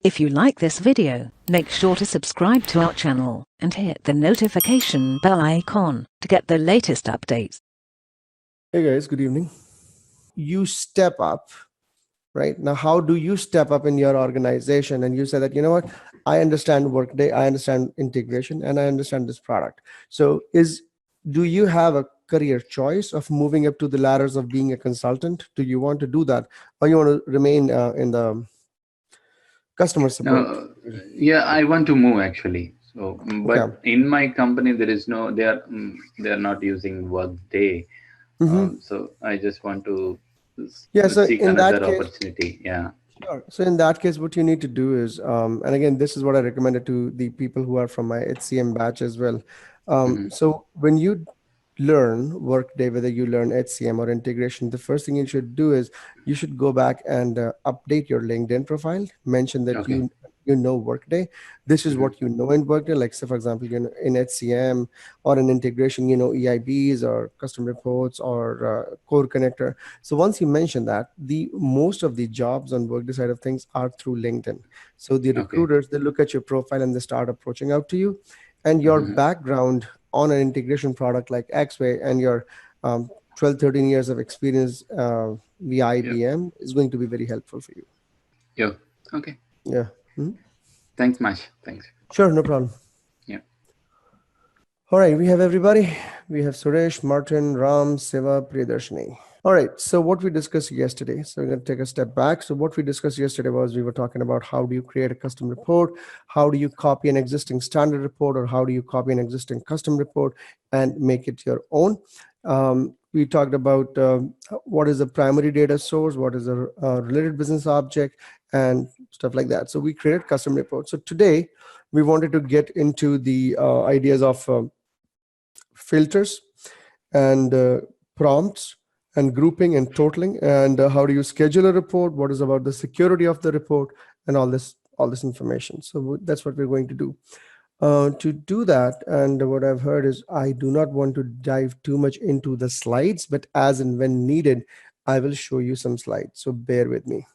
If you like this video, make sure to subscribe to our channel and hit the notification bell icon to get the latest updates. Hey guys, good evening. You step up, right? Now, how do you step up in your organization? And you say that, you know what, I understand Workday, I understand integration, and I understand this product. So do you have a career choice of moving up to the ladders of being a consultant? Do you want to do that? Or you want to remain in the customer support? No, yeah, I want to move actually. So, but Okay. in my company, there is no, they are not using Workday. So I just want to Yeah, so seek in that another case, opportunity. Yeah. sure. So in that case, what you need to do is, and again, this is what I recommended to the people who are from my HCM batch as well. So when you learn Workday, whether you learn HCM or integration, the first thing you should do is you should go back and update your LinkedIn profile, mention that Okay. you know Workday. This is what you know in Workday. Like, say, for example, you know, in HCM or in integration, you know, EIBs or custom reports or core connector. So once you mention that, the most of the jobs on Workday side of things are through LinkedIn. So the Okay. recruiters, they look at your profile and they start approaching out to you, and your background on an integration product like Xway and your 12, 13 years of experience via Yeah. IBM is going to be very helpful for you. Yeah. Okay. Yeah. Mhm. Thanks, Mash. Thanks. Sure, no problem. Yeah. All right, we have everybody. We have Suresh, Martin, Ram, Siva, Priyadarshini. All right, so what we discussed yesterday, so we're going to take a step back. So what we discussed yesterday was we were talking about how do you create a custom report, how do you copy an existing standard report, or how do you copy an existing custom report and make it your own. We talked about what is the primary data source, what is a related business object, and stuff like that. So we created custom reports. So today we wanted to get into the ideas of filters and prompts and grouping and totaling, and how do you schedule a report, what is about the security of the report, and all this information. So that's what we're going to do. To do that, and what I've heard is I do not want to dive too much into the slides, but as and when needed, I will show you some slides, so bear with me.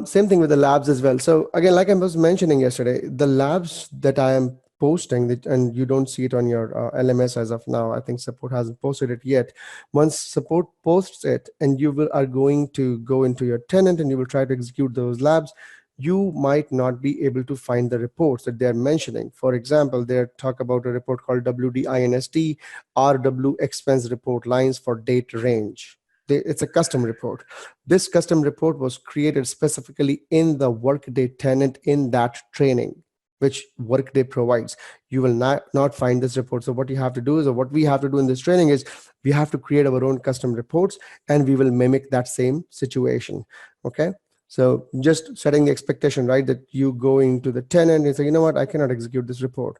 Same thing with the labs as well. So again, like I was mentioning yesterday, the labs that I am posting that, and you don't see it on your LMS as of now. I think support hasn't posted it yet. Once support posts it, and are going to go into your tenant and you will try to execute those labs, you might not be able to find the reports that they're mentioning. For example, they talk about a report called WDINST RW expense report lines for date range. It's a custom report. This custom report was created specifically in the Workday tenant in that training, which Workday provides. You will not find this report. So what you have to do is, or what we have to do in this training is, we have to create our own custom reports, and we will mimic that same situation. Okay. So just setting the expectation, right, that you go into the tenant and say, you know what, I cannot execute this report.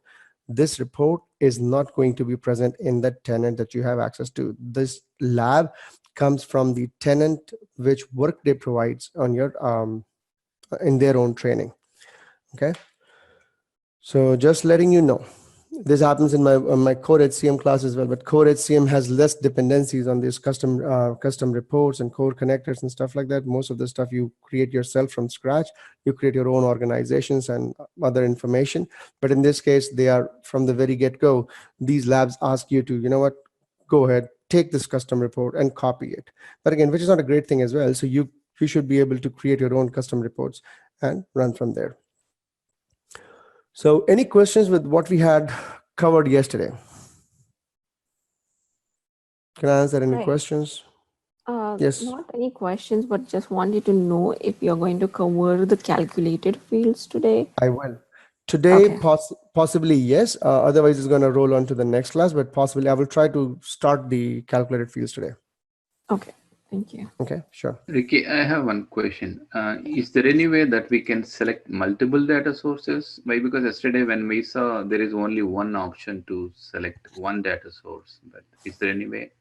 This report is not going to be present in the tenant that you have access to. This lab comes from the tenant which Workday provides on your in their own training. Okay. So just letting you know, this happens in my core HCM class as well, but core HCM has less dependencies on these custom reports and core connectors and stuff like that. Most of the stuff you create yourself from scratch. You create your own organizations and other information. But in this case, they are from the very get-go. These labs ask you to, you know what, go ahead, take this custom report and copy it. But again, which is not a great thing as well. So you should be able to create your own custom reports and run from there. So any questions with what we had covered yesterday? Can I answer any questions? Yes. Not any questions, but just wanted to know if you're going to cover the calculated fields today. I will. Today, Okay. possibly yes. Otherwise, it's going to roll on to the next class, but possibly I will try to start the calculated fields today. Okay. Thank you. Okay, sure. Ricky, I have one question. Is there any way that we can select multiple data sources? Why? Because yesterday when we saw, there is only one option to select one data source. But is there any way?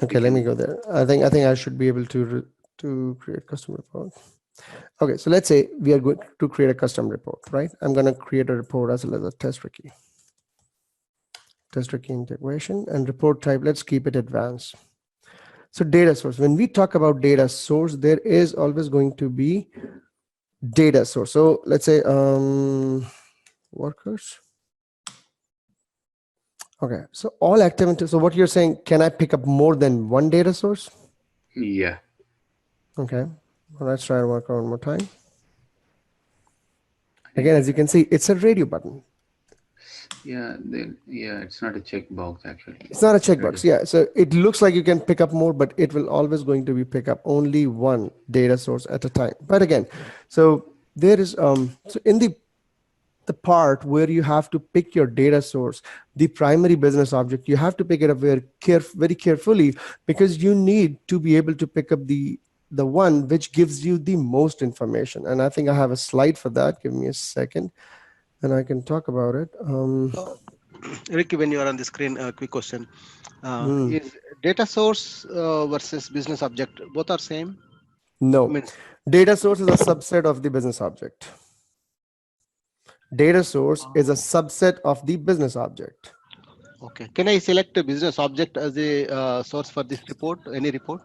Okay, let me go there. I think I should be able to create custom report. Okay, so let's say we are going to create a custom report, right? I'm going to create a report as well as a test Ricky integration, and report type, let's keep it advanced. So data source, when we talk about data source, there is always going to be data source. So let's say workers. Okay, so all activity. So what you're saying, can I pick up more than one data source? Yeah. Okay, well, let's try and work on one more time. I think, Again, as you can see, it's a radio button. yeah, it's not a checkbox actually. It's not a It's checkbox. Yeah, so it looks like you can pick up more, but it will always going to be pick up only one data source at a time. But again, so there is so in the part where you have to pick your data source, the primary business object, you have to pick it up very carefully, because you need to be able to pick up the one which gives you the most information. And I think I have a slide for that. Give me a second and I can talk about it. Ricky, when you are on the screen, a quick question. Hmm. Is data source versus business object both are same? No, Means, data source is a subset of the business object. Data source is a subset of the business object. okay. Can I select a business object as a source for this report, any report?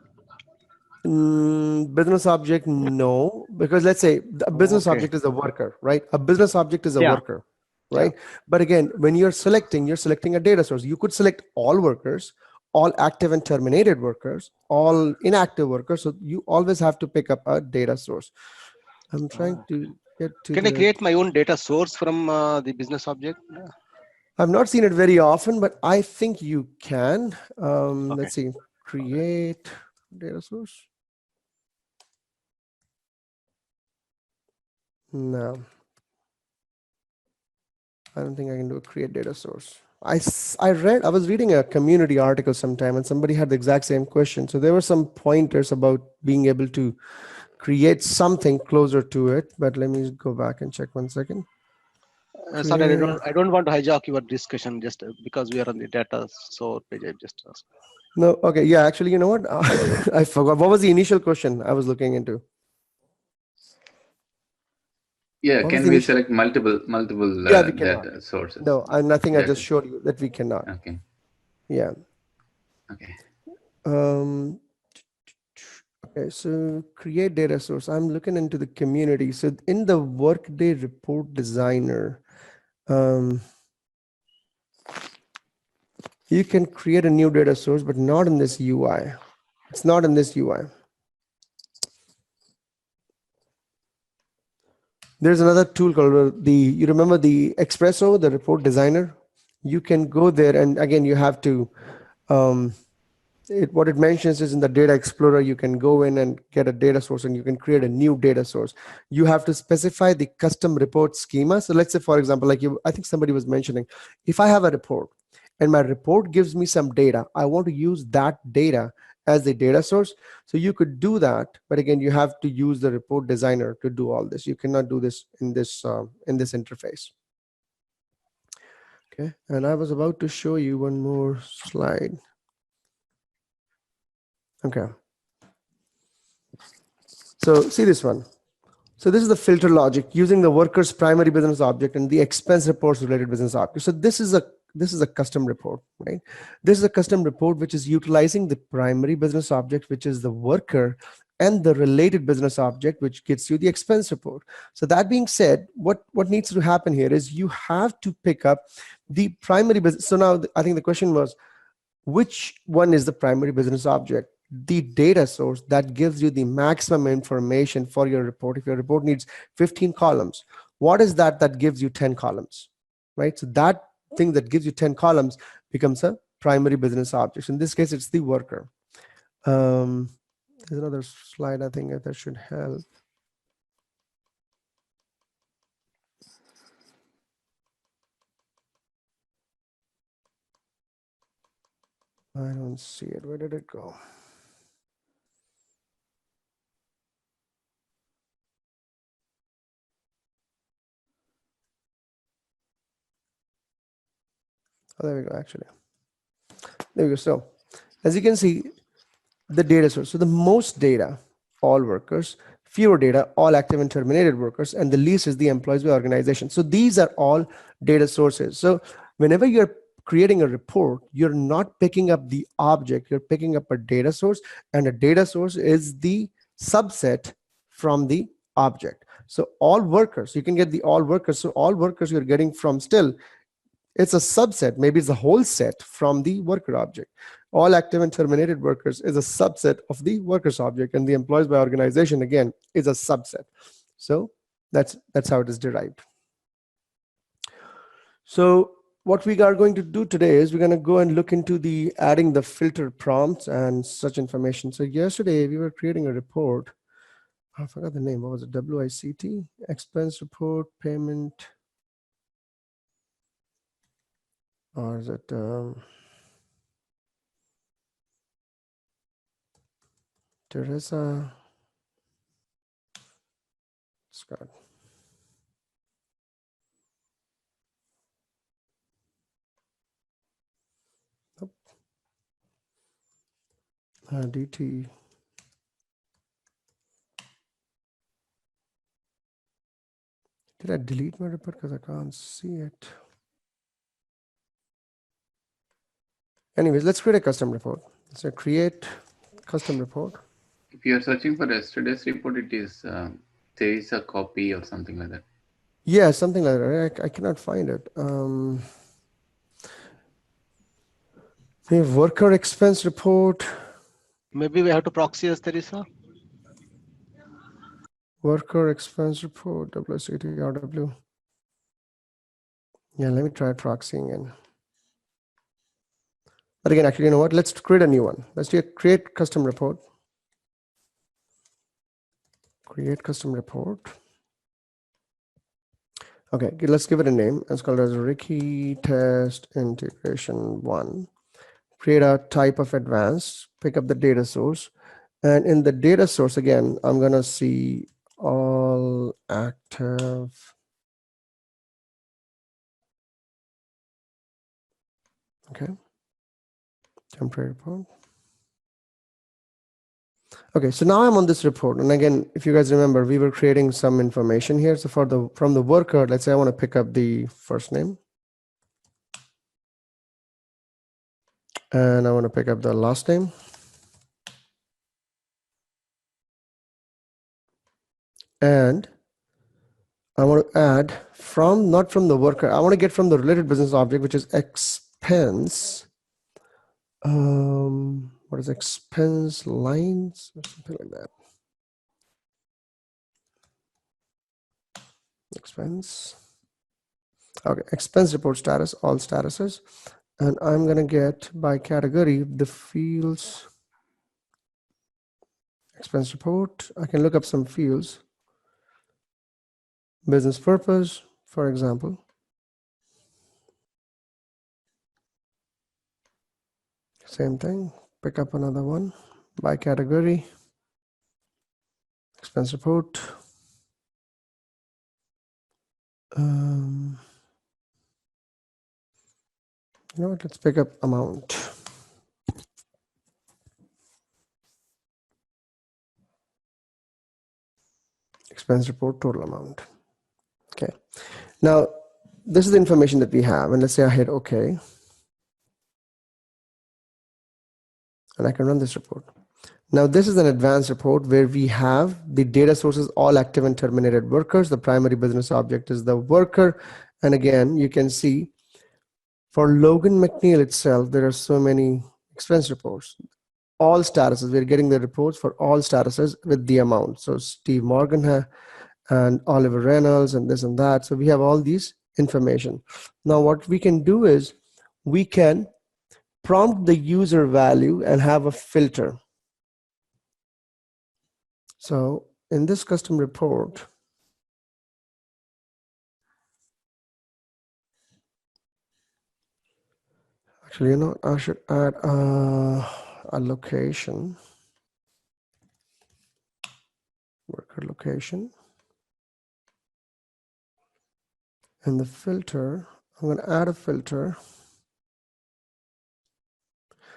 Business object, no, because let's say a business Okay. object is a worker, right? A business object is a Yeah. worker, right? But again, when you're selecting a data source. You could select all workers, all active and terminated workers, all inactive workers. So you always have to pick up a data source. I'm trying to get to Can I create my own data source from the business object? I've not seen it very often, but I think you can. Okay. Let's see, create data source. No, I don't think I can do a create data source. I was reading a community article sometime and somebody had the exact same question. So there were some pointers about being able to create something closer to it, but let me go back and check 1 second. Sorry, I don't want to hijack your discussion just because we are on the data source page. I just asked. No, okay, yeah, actually, you know what? I forgot. What was the initial question I was looking into? Yeah, What was can the we initial- select multiple Yeah, we cannot. data sources? No, nothing. I Data. just showed you that we cannot. Okay. Yeah. Okay. Okay, so create data source. I'm looking into the community. So in the Workday report designer, you can create a new data source, but not in this UI. It's not in this UI. There's another tool called you remember the Espresso, the report designer? You can go there, and again, you have to, what it mentions is in the data explorer, you can go in and get a data source and you can create a new data source. You have to specify the custom report schema. So let's say, for example, I think somebody was mentioning, if I have a report and my report gives me some data, I want to use that data as the data source. So you could do that, but again, you have to use the report designer to do all this. You cannot do this in this interface. Okay, and I was about to show you one more slide. Okay. So see this one. So this is the filter logic using the worker's primary business object and the expense reports related business object. So this is a custom report, right? This is a custom report which is utilizing the primary business object, which is the worker, and the related business object, which gets you the expense report. So that being said, what needs to happen here is you have to pick up the primary business. So now I think the question was, which one is the primary business object? The data source that gives you the maximum information for your report. If your report needs 15 columns, what is that gives you 10 columns, right? So that thing that gives you 10 columns becomes a primary business object. In this case, it's the worker. There's another slide I think that should help. I don't see it. Where did it go? Oh, there we go, actually. There we go. So as you can see, the data source. So the most data, all workers, fewer data, all active and terminated workers, and the least is the employees by organization. So these are all data sources. So whenever you're creating a report, you're not picking up the object, you're picking up a data source, and a data source is the subset from the object. So all workers, you can get the all workers. So all workers you're getting from still, it's a subset, maybe it's a whole set from the worker object. All active and terminated workers is a subset of the workers object, and the employees by organization again is a subset. So that's how it is derived. So what we are going to do today is we're going to go and look into the adding the filter prompts and such information. So yesterday we were creating a report. I forgot the name. What was it? WICT, expense report, payment, or is it Teresa Scott? Nope. DT. Did I delete my report because I can't see it? Anyways, let's create a custom report. So create custom report. If you are searching for yesterday's report, it is there is a copy or something like that. Yeah, something like that. I cannot find it. We have worker expense report. Maybe we have to proxy as Teresa. Worker expense report, WCT, RW. Yeah, let me try proxying in. But again, actually, you know what? Let's create a new one. Let's do a create custom report. Create custom report. Okay, let's give it a name. It's called as Ricky Test Integration 1. Create a type of advanced, pick up the data source. And in the data source, again, I'm going to see all active. Okay. Temporary report. Okay, so now I'm on this report. And again, if you guys remember, we were creating some information here. So from the worker, let's say I want to pick up the first name. And I want to pick up the last name. And I want to add from, not from the worker, I want to get from the related business object, which is expense. What is expense lines or something like that? Expense. Okay, expense report status, all statuses. And I'm going to get by category the fields. Expense report. I can look up some fields. Business purpose, for example. Same thing. Pick up another one by category. Expense report. You know what? Let's pick up amount. Expense report, total amount. Okay. Now, this is the information that we have. And let's say I hit OK. And I can run this report. Now, this is an advanced report where we have the data sources, all active and terminated workers. The primary business object is the worker. And again, you can see for Logan McNeil itself, there are so many expense reports. All statuses, we're getting the reports for all statuses with the amount. So Steve Morgan and Oliver Reynolds and this and that. So we have all these information. Now what we can do is we can prompt the user value and have a filter. So in this custom report, actually, you know, I should add a location, worker location. And the filter, I'm going to add a filter.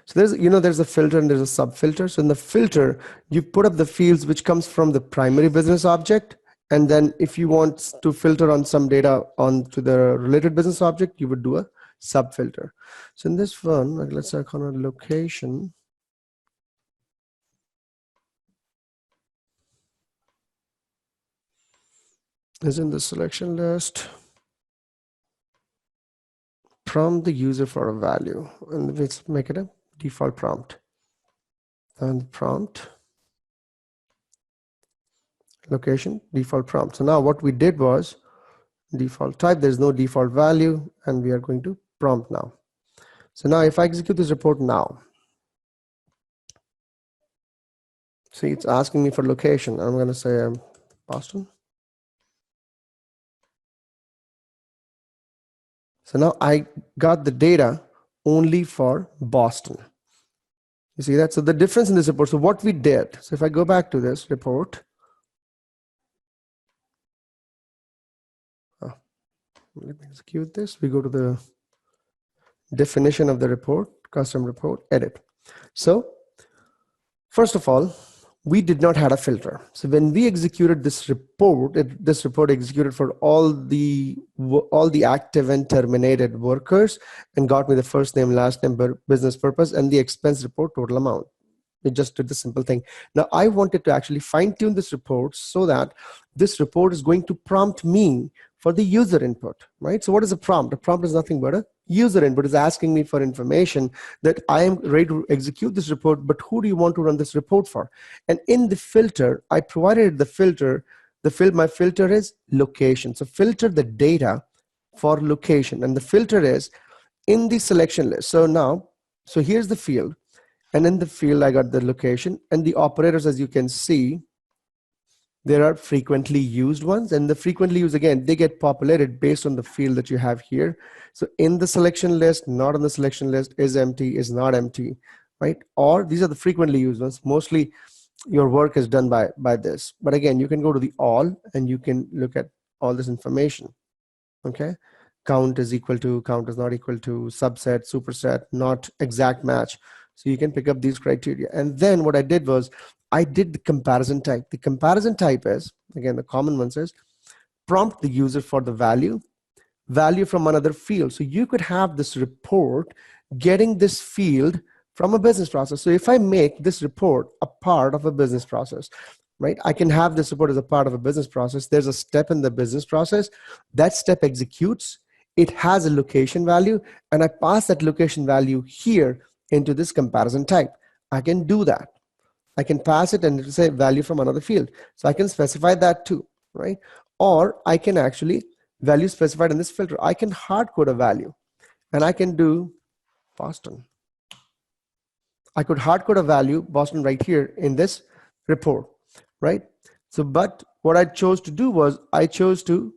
So there's a filter and there's a sub filter. So in the filter, you put up the fields which comes from the primary business object. And then if you want to filter on some data onto the related business object, you would do a sub filter. So in this one, like let's say I call it location. is in the selection list. Prompt the user for a value, and let's make it a default prompt. And prompt location default prompt. So now what we did was default type, there's no default value, and we are going to prompt now. So now if I execute this report now, see, it's asking me for location. I'm going to say Boston. So now I got the data only for Boston. You see that? So the difference in this report, so what we did, so if I go back to this report, let me execute this. We go to the definition of the report, custom report, edit. So first of all, we did not have a filter. So when we executed this report, this report executed for all the active and terminated workers and got me the first name, last name, business purpose, and the expense report total amount. It just did the simple thing. Now I wanted to actually fine tune this report so that this report is going to prompt me for the user input, right? So what is a prompt? A prompt is nothing but a user input. Is asking me for information that I am ready to execute this report, but who do you want to run this report for? And in the filter, I provided the filter, my filter is location. So filter the data for location, and the filter is in the selection list. So now, so here's the field, and in the field I got the location, and the operators, as you can see, there are frequently used ones, and the frequently used, again, they get populated based on the field that you have here. So in the selection list, not on the selection list, is empty, is not empty, right? Or these are the frequently used ones. Mostly your work is done by this. But again, you can go to the all and you can look at all this information, okay? Count is equal to, count is not equal to, subset, superset, not exact match. So you can pick up these criteria. And then what I did was, I did the comparison type. The comparison type is, again, the common one says, prompt the user for the value from another field. So you could have this report getting this field from a business process. So if I make this report a part of a business process, right, I can have this report as a part of a business process. There's a step in the business process. That step executes. It has a location value, and I pass that location value here into this comparison type. I can do that. I can pass it and it'll say value from another field. So I can specify that too, right? Or I can actually value specified in this filter. I can hard code a value, and I can do Boston. I could hard code a value, Boston, right here in this report, right? So, but what I chose to do was I chose to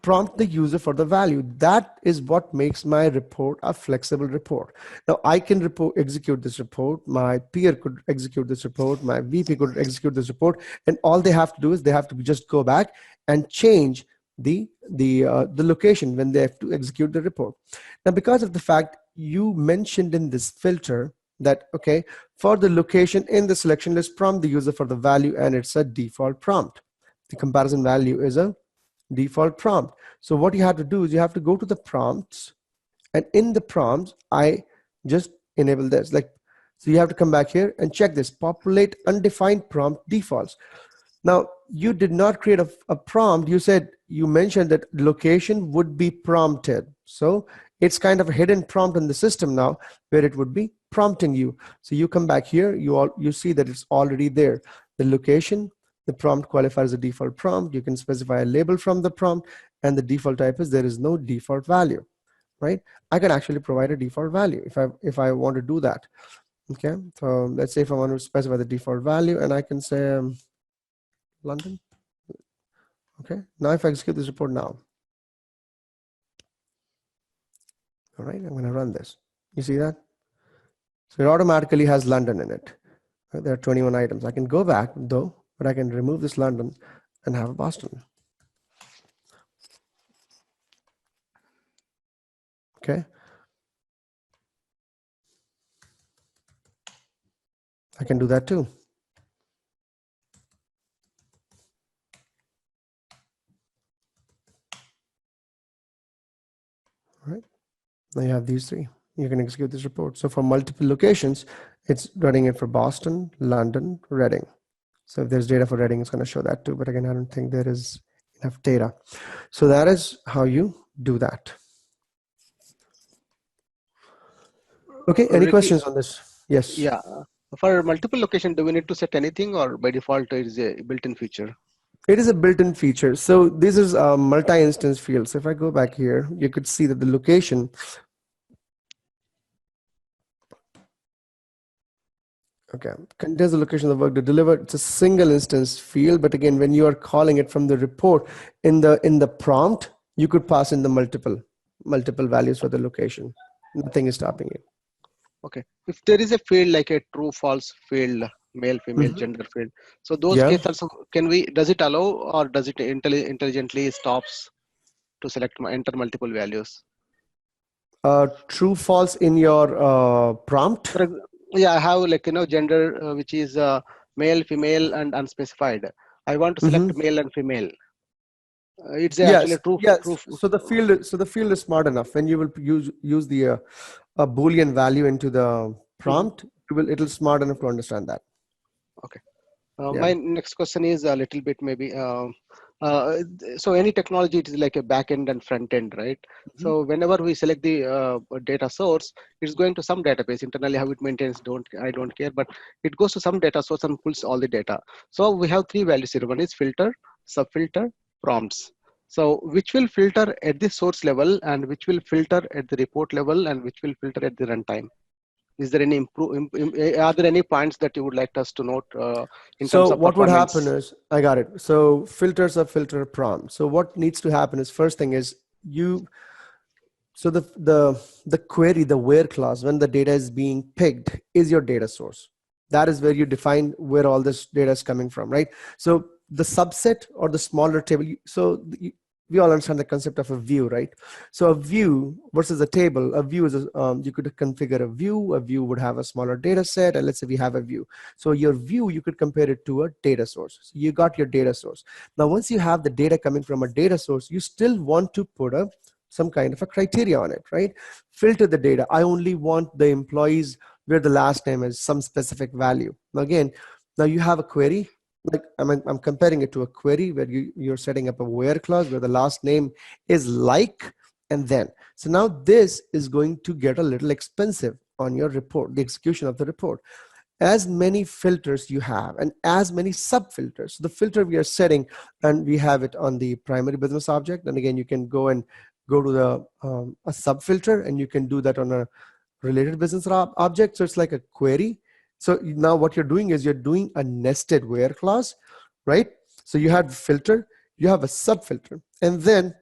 prompt the user for the value. That is what makes my report a flexible report. Now I can execute this report. My peer could execute this report. My VP could execute this report. And all they have to do is they have to just go back and change the location when they have to execute the report. Now, because of the fact you mentioned in this filter that, okay, for the location in the selection list, prompt the user for the value, and it's a default prompt. The comparison value is a default prompt. So what you have to do is you have to go to the prompts, and in the prompts I just enable this, like, so you have to come back here and check this, populate undefined prompt defaults. Now you did not create a prompt. You mentioned that location would be prompted, so it's kind of a hidden prompt in the system now where it would be prompting you. So you come back here, you see that it's already there. The location, the prompt qualifies a default prompt. You can specify a label from the prompt, and the default type is there is no default value, right? I can actually provide a default value if I want to do that. Okay, so let's say if I want to specify the default value, and I can say London. Okay, now if I execute this report now, all right, I'm going to run this. You see that? So it automatically has London in it. There are 21 items. I can go back though, but I can remove this London and have Boston. Okay. I can do that too. All right. Now you have these three. You can execute this report. So for multiple locations, it's running it for Boston, London, Reading. So if there's data for Reading, it's going to show that too. But again, I don't think there is enough data. So that is how you do that. Okay, any Ricky, questions on this? Yes. yeah. For multiple location, do we need to set anything, or by default it is a built-in feature? It is a built-in feature. So this is a multi-instance field. So if I go back here, you could see that the location contains the location of the work to deliver. It's a single instance field, but again, when you are calling it from the report in the prompt, you could pass in the multiple values for the location. Nothing is stopping you. Okay. If there is a field like a true false field, male, female, gender field, so those cases also does it allow, or does it intelligently stops to select enter multiple values? True false in your prompt. Yeah, I have gender which is male, female, and unspecified. I want to select male and female. It's actually true. So the field is smart enough. When you will use the a Boolean value into the prompt, it'll smart enough to understand that. Okay. My next question is a little bit maybe. So any technology, it is like a back end and front end, right? So whenever we select the data source, it's going to some database internally. How it maintains, I don't care, but it goes to some data source and pulls all the data. So we have three values here. One is filter, subfilter, prompts. So which will filter at the source level, and which will filter at the report level, and which will filter at the runtime? Is there any are there any points that you would like us to note in terms of what would happen is, I got it. So filters are filter prompt. So what needs to happen is, first thing is so the query, the where clause, when the data is being picked, is your data source. That is where you define where all this data is coming from, right? So the subset or the smaller table, so we all understand the concept of a view, right? So a view versus a table, a view is you could configure a view would have a smaller data set, and let's say we have a view. So your view, you could compare it to a data source. So you got your data source. Now, once you have the data coming from a data source, you still want to put some kind of a criteria on it, right? Filter the data. I only want the employees where the last name is some specific value. Now again, now you have a query. Like I'm comparing it to a query where you're setting up a where clause where the last name is like, and then. So now this is going to get a little expensive on your report, the execution of the report. As many filters you have and as many sub-filters. So the filter we are setting, and we have it on the primary business object. And again, you can go to the a sub-filter, and you can do that on a related business object. So it's like a query. So now what you're doing is you're doing a nested where clause, right? So you have filter, you have a sub-filter, and then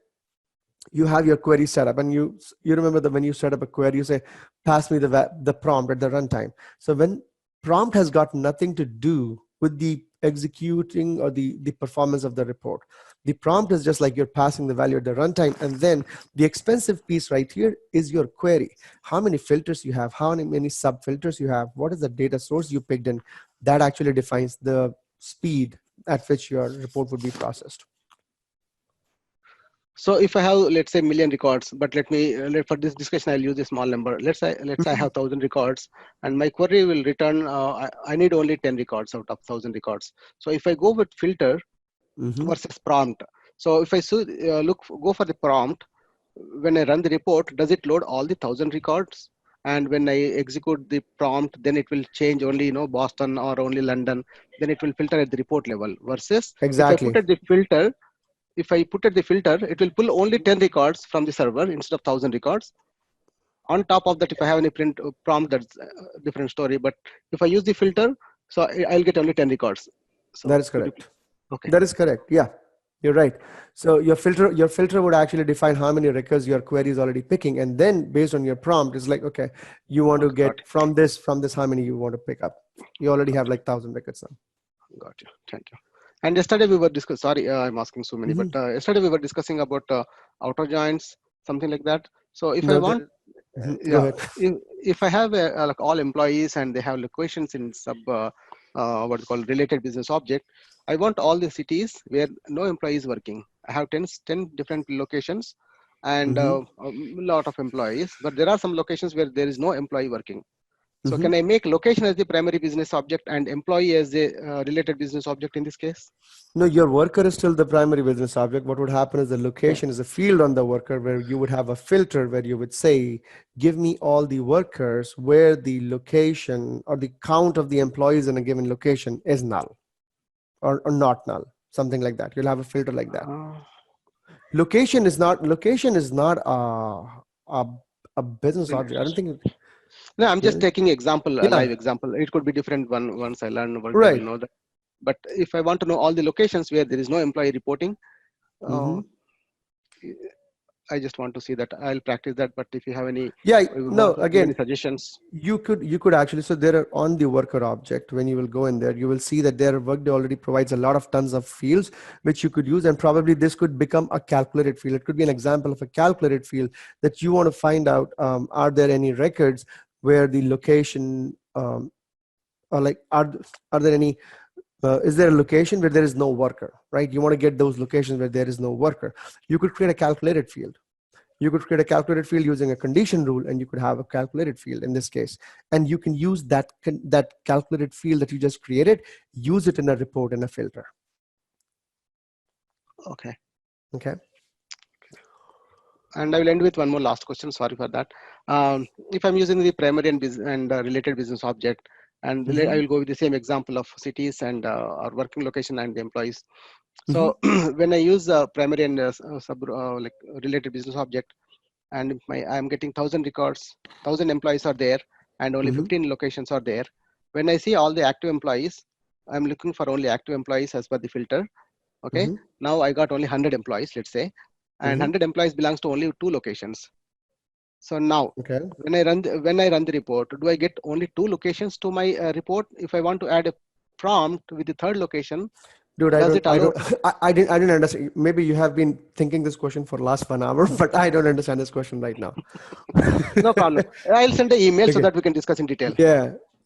you have your query set up. And you remember that when you set up a query, you say, pass me the prompt at the runtime. So when prompt has got nothing to do with the executing or the performance of the report. The prompt is just like you're passing the value at the runtime, and then the expensive piece right here is your query. How many filters you have, how many sub-filters you have, what is the data source you picked in, that actually defines the speed at which your report would be processed. So if I have, let's say, 1,000,000 records, but for this discussion, I'll use a small number. Let's say I have 1,000 records, and my query will return, I need only 10 records out of 1,000 records. So if I go with filter versus prompt, so if I go for the prompt, when I run the report, does it load all the 1,000 records? And when I execute the prompt, then it will change only, Boston or only London. Then it will filter at the report level. Versus exactly. if I put at the filter, it will pull only 10 records from the server instead of 1,000 records. On top of that, if I have any prompt, that's a different story. But if I use the filter, so I'll get only 10 records. So that is correct. Okay. That is correct. Yeah, you're right. So your filter would actually define how many records your query is already picking. And then based on your prompt, it's like, okay, you want to get from this, how many you want to pick up. You already have like 1,000 records now. Got you. Thank you. And yesterday we were discussing, sorry, I'm asking so many, but yesterday we were discussing about outer joins, something like that. So if I want, if I have like all employees and they have locations in what is called related business object, I want all the cities where no employee is working. I have 10 different locations and a lot of employees, but there are some locations where there is no employee working. So can I make location as the primary business object and employee as the related business object in this case? No, your worker is still the primary business object. What would happen is the location is a field on the worker where you would have a filter where you would say, give me all the workers where the location or the count of the employees in a given location is null or not null, something like that. You'll have a filter like that. Location is not a business object. I don't think. No, I'm just taking example, a Yeah. live example. It could be different once I learn Workday, Right. I will know that. But if I want to know all the locations where there is no employee reporting, I just want to see that. I'll practice that. But if you have any, any suggestions, you could actually. So there are on the worker object. When you will go in there, you will see that their Workday already provides a lot of tons of fields which you could use, and probably this could become a calculated field. It could be an example of a calculated field that you want to find out. Are there any records where the location, or like are there any? Is there a location where there is no worker, right? You want to get those locations where there is no worker. You could create a calculated field. You could create a calculated field using a condition rule, and you could have a calculated field in this case. And you can use that calculated field that you just created, use it in a report and a filter. Okay. Okay. And I will end with one more last question. Sorry for that. If I'm using the primary and related business object, and I will go with the same example of cities and our working location and the employees. So when I use primary and like related business object, and I'm getting 1,000 records, 1,000 employees are there, and only 15 locations are there. When I see all the active employees, I'm looking for only active employees as per the filter. Okay. Now I got only 100 employees, let's say, and 100 employees belongs to only 2 locations. So now, when I run the report, do I get only 2 locations to my report? If I want to add a prompt with the 3rd location, dude, I didn't understand. Maybe you have been thinking this question for the last 1 hour, but I don't understand this question right now. No problem. I'll send an email so that we can discuss in detail.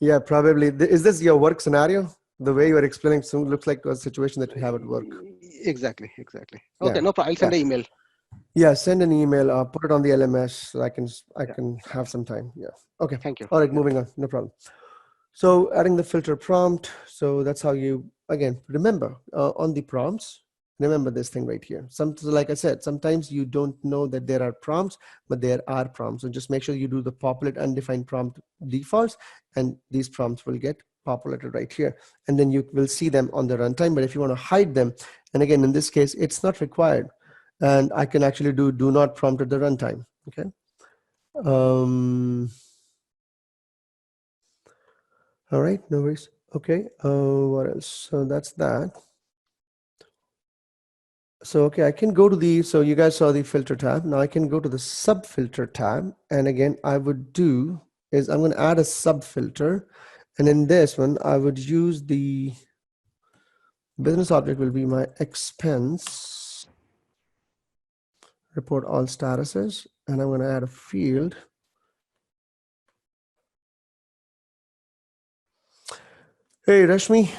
Yeah, probably. Is this your work scenario? The way you are explaining looks like a situation that you have at work. Exactly. Okay, no problem. I'll send an email. Yeah, send an email. Put it on the LMS so I can have some time. Yeah. Okay. Thank you. All right, moving on. No problem. So adding the filter prompt. So that's how you, again, remember on the prompts, remember this thing right here. Like I said, sometimes you don't know that there are prompts, but there are prompts. So just make sure you do the populate undefined prompt defaults, and these prompts will get populated right here. And then you will see them on the runtime. But if you want to hide them, and again, in this case, it's not required. And I can actually do not prompt at the runtime. Okay. All right, no worries. Okay, what else? So that's that. So, okay, I can go to the, so you guys saw the filter tab. Now I can go to the sub filter tab. And again, I would do is I'm going to add a sub filter. And in this one, I would use the business object will be my expense report all statuses. And I'm going to add a field. Hey Rashmi,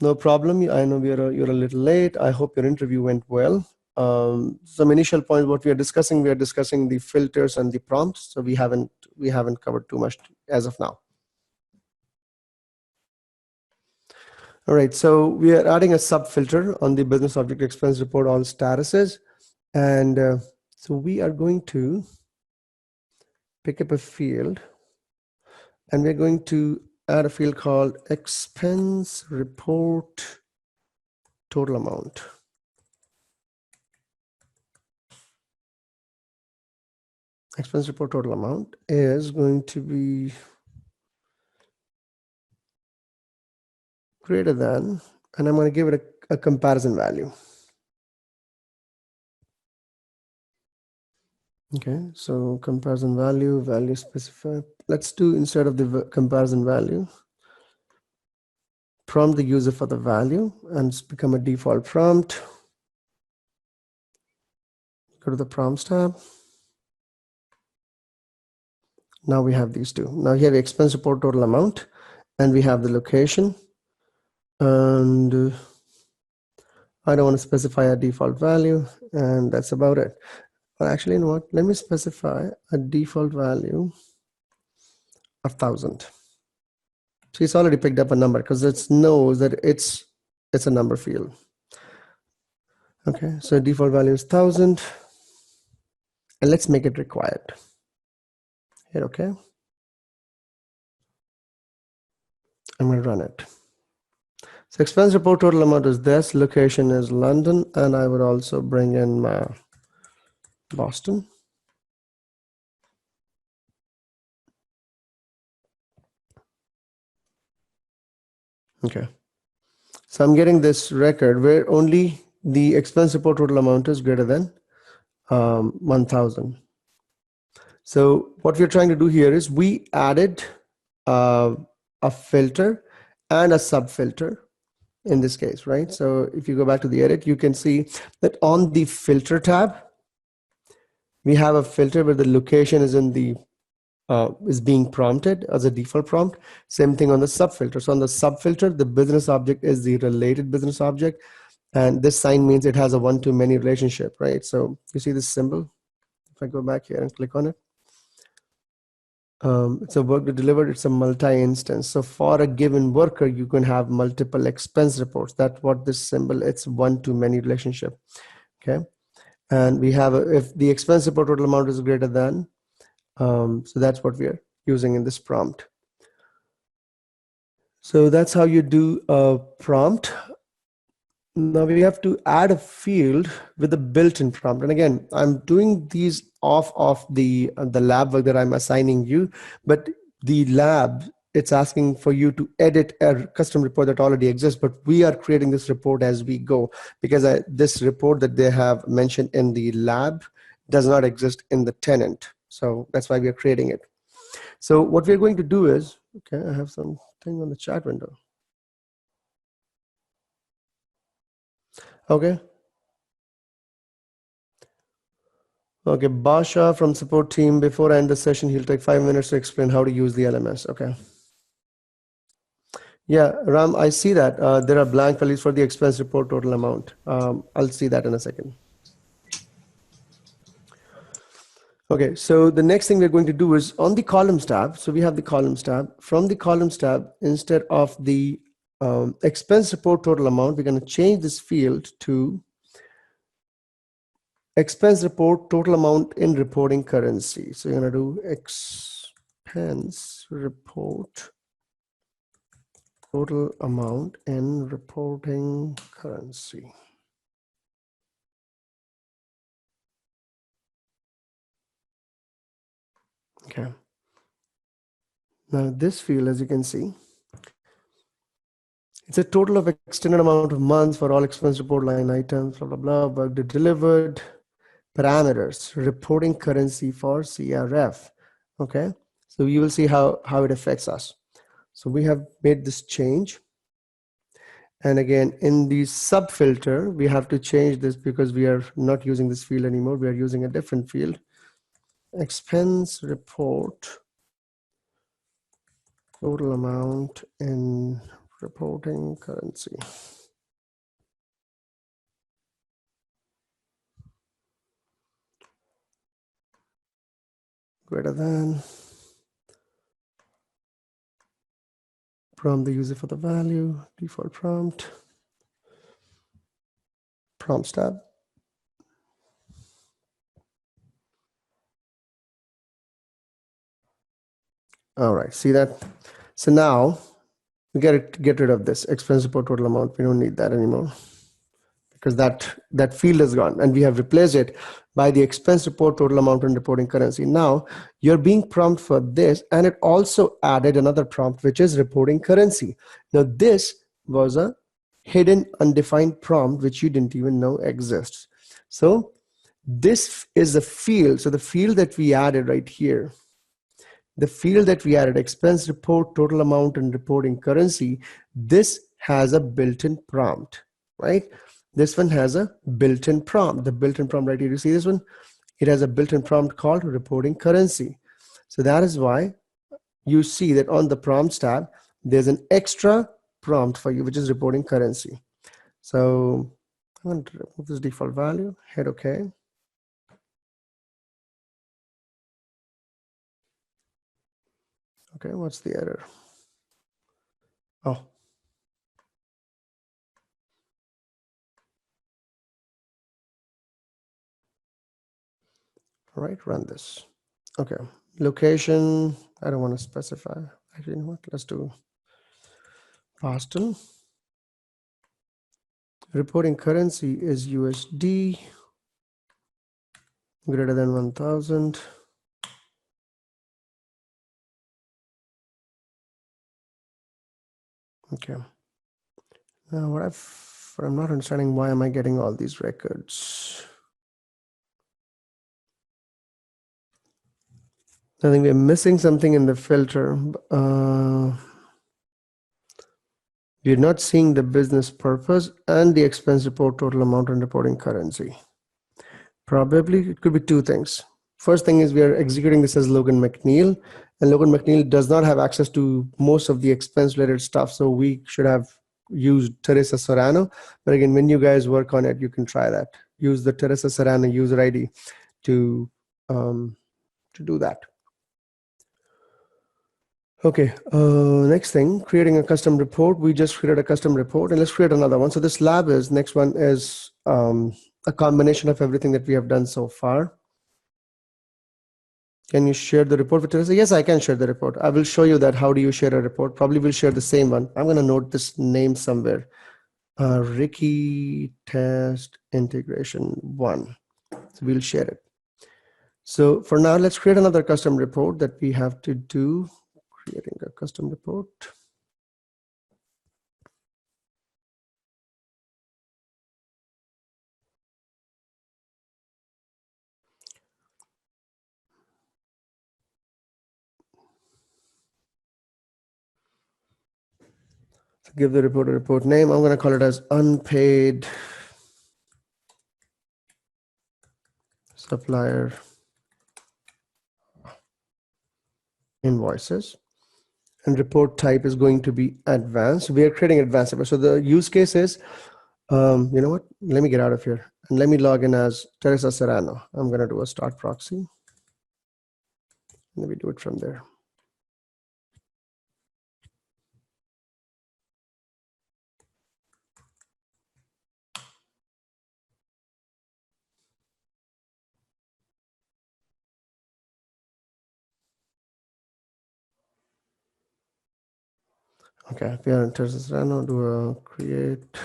no problem. I know you're a little late. I hope your interview went well. Some initial points. What we are discussing the filters and the prompts. So we haven't covered too much as of now. All right. So we are adding a sub filter on the business object expense report all statuses, and so we are going to pick up a field, and we're going to add a field called expense report total amount. Expense report total amount is going to be greater than, and I'm going to give it a comparison value. Okay, so comparison value specified. Let's do, instead of the comparison value, prompt the user for the value, and it's become a default prompt. Go to the prompts tab. Now we have these two. Now here, expense report total amount, and we have the location. And I don't want to specify a default value, and that's about it. But actually, you know what? Let me specify a default value of 1,000. So it's already picked up a number because it knows that it's a number field. Okay, so default value is 1,000, and let's make it required. Hit OK. I'm going to run it. So expense report total amount is this, location is London, and I would also bring in my Boston. Okay. So I'm getting this record where only the expense report total amount is greater than 1,000. So what we're trying to do here is we added a filter and a sub filter in this case, right? So if you go back to the edit, you can see that on the filter tab, we have a filter where the location is in the is being prompted as a default prompt. Same thing on the sub filter. So on the sub filter, the business object is the related business object, and this sign means it has a one-to-many relationship, right? So you see this symbol. If I go back here and click on it, it's a work delivered. It's a multi-instance. So for a given worker, you can have multiple expense reports. That's what this symbol. It's one-to-many relationship. Okay, and we have if the expense report total amount is greater than. So that's what we are using in this prompt. So that's how you do a prompt. Now we have to add a field with a built-in prompt. And again, I'm doing these off of the lab work that I'm assigning you, but the lab, it's asking for you to edit a custom report that already exists, but we are creating this report as we go because this report that they have mentioned in the lab does not exist in the tenant. So that's why we are creating it. So what we're going to do is, okay, I have something on the chat window. Okay. Okay, Basha from support team, before I end the session, he'll take 5 minutes to explain how to use the LMS. Okay. Yeah, Ram, I see that. There are blank values for the expense report total amount. I'll see that in a second. Okay, so the next thing we're going to do is on the columns tab. So we have the columns tab. From the columns tab, instead of the expense report total amount, we're going to change this field to expense report total amount in reporting currency. So you're going to do expense report total amount in reporting currency. Okay. Now this field, as you can see, it's a total of extended amount of months for all expense report line items, blah, blah, blah, work delivered, parameters, reporting currency for CRF. Okay. So you will see how it affects us. So we have made this change. And again, in the sub filter, we have to change this because we are not using this field anymore. We are using a different field. Expense report total amount in reporting currency. Greater than. Prompt the user for the value, default prompt. Prompts tab. All right, see that? So now we get rid of this expense report total amount. We don't need that anymore because that field is gone, and we have replaced it by the expense report total amount in reporting currency. Now you're being prompted for this, and it also added another prompt, which is reporting currency. Now this was a hidden undefined prompt which you didn't even know exists. So this is the field. So the field that we added right here, the field that we added, expense report total amount and reporting currency, this has a built-in prompt, right? This one has a built-in prompt. The built-in prompt right here, you see this one? It has a built-in prompt called reporting currency. So that is why you see that on the prompts tab, there's an extra prompt for you, which is reporting currency. So I'm going to remove this default value, hit OK. Okay, what's the error? Oh. All right, run this. Okay, location, I don't want to specify. Actually, you know what? Let's do Boston. Reporting currency is USD, greater than 1,000. Okay. Now, what I'm not understanding, why am I getting all these records? I think we're missing something in the filter. We're not seeing the business purpose and the expense report, total amount, and reporting currency. Probably it could be two things. First thing is we are executing this as Logan McNeil, and Logan McNeil does not have access to most of the expense related stuff. So we should have used Teresa Serrano. But again, when you guys work on it, you can try that. Use the Teresa Serrano user ID to do that. Okay, next thing, creating a custom report. We just created a custom report, and let's create another one. So this lab is, next one is a combination of everything that we have done so far. Can you share the report with Teresa? Yes, I can share the report. I will show you that. How do you share a report? Probably will share the same one. I'm going to note this name somewhere. Ricky Test Integration 1. So we'll share it. So for now, let's create another custom report that we have to do. Creating a custom report. So give the report a report name. I'm going to call it as unpaid supplier invoices. And report type is going to be advanced. We are creating advanced. So the use case is, you know what? Let me get out of here and let me log in as Teresa Serrano. I'm going to do a start proxy. Let me do it from there. Okay, we are in Teresa Serrano. Do a create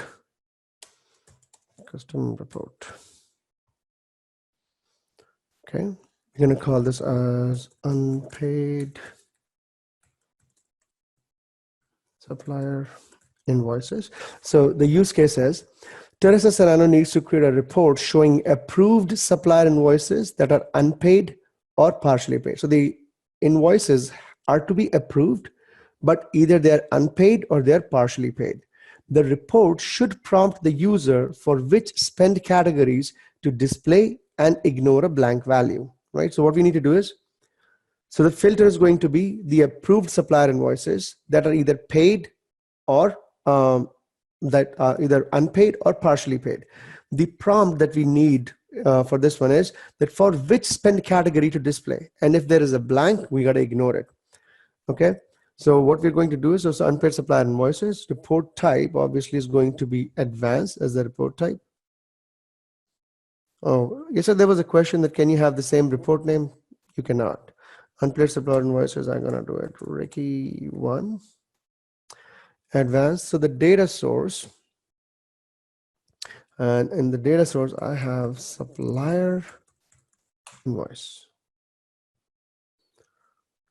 custom report. Okay, we're going to call this as unpaid supplier invoices. So the use case is Teresa Serrano needs to create a report showing approved supplier invoices that are unpaid or partially paid. So the invoices are to be approved, but either they're unpaid or they're partially paid. The report should prompt the user for which spend categories to display and ignore a blank value, right? So what we need to do is, so the filter is going to be the approved supplier invoices that are either paid or that are either unpaid or partially paid. The prompt that we need for this one is that for which spend category to display. And if there is a blank, we got to ignore it. Okay. So what we're going to do is also unpaid supplier invoices. Report type obviously is going to be advanced as the report type. Oh, yes, so there was a question that can you have the same report name? You cannot. Unpaid supplier invoices, I'm going to do it. Ricky 1. Advanced. So the data source, and in the data source, I have supplier invoice.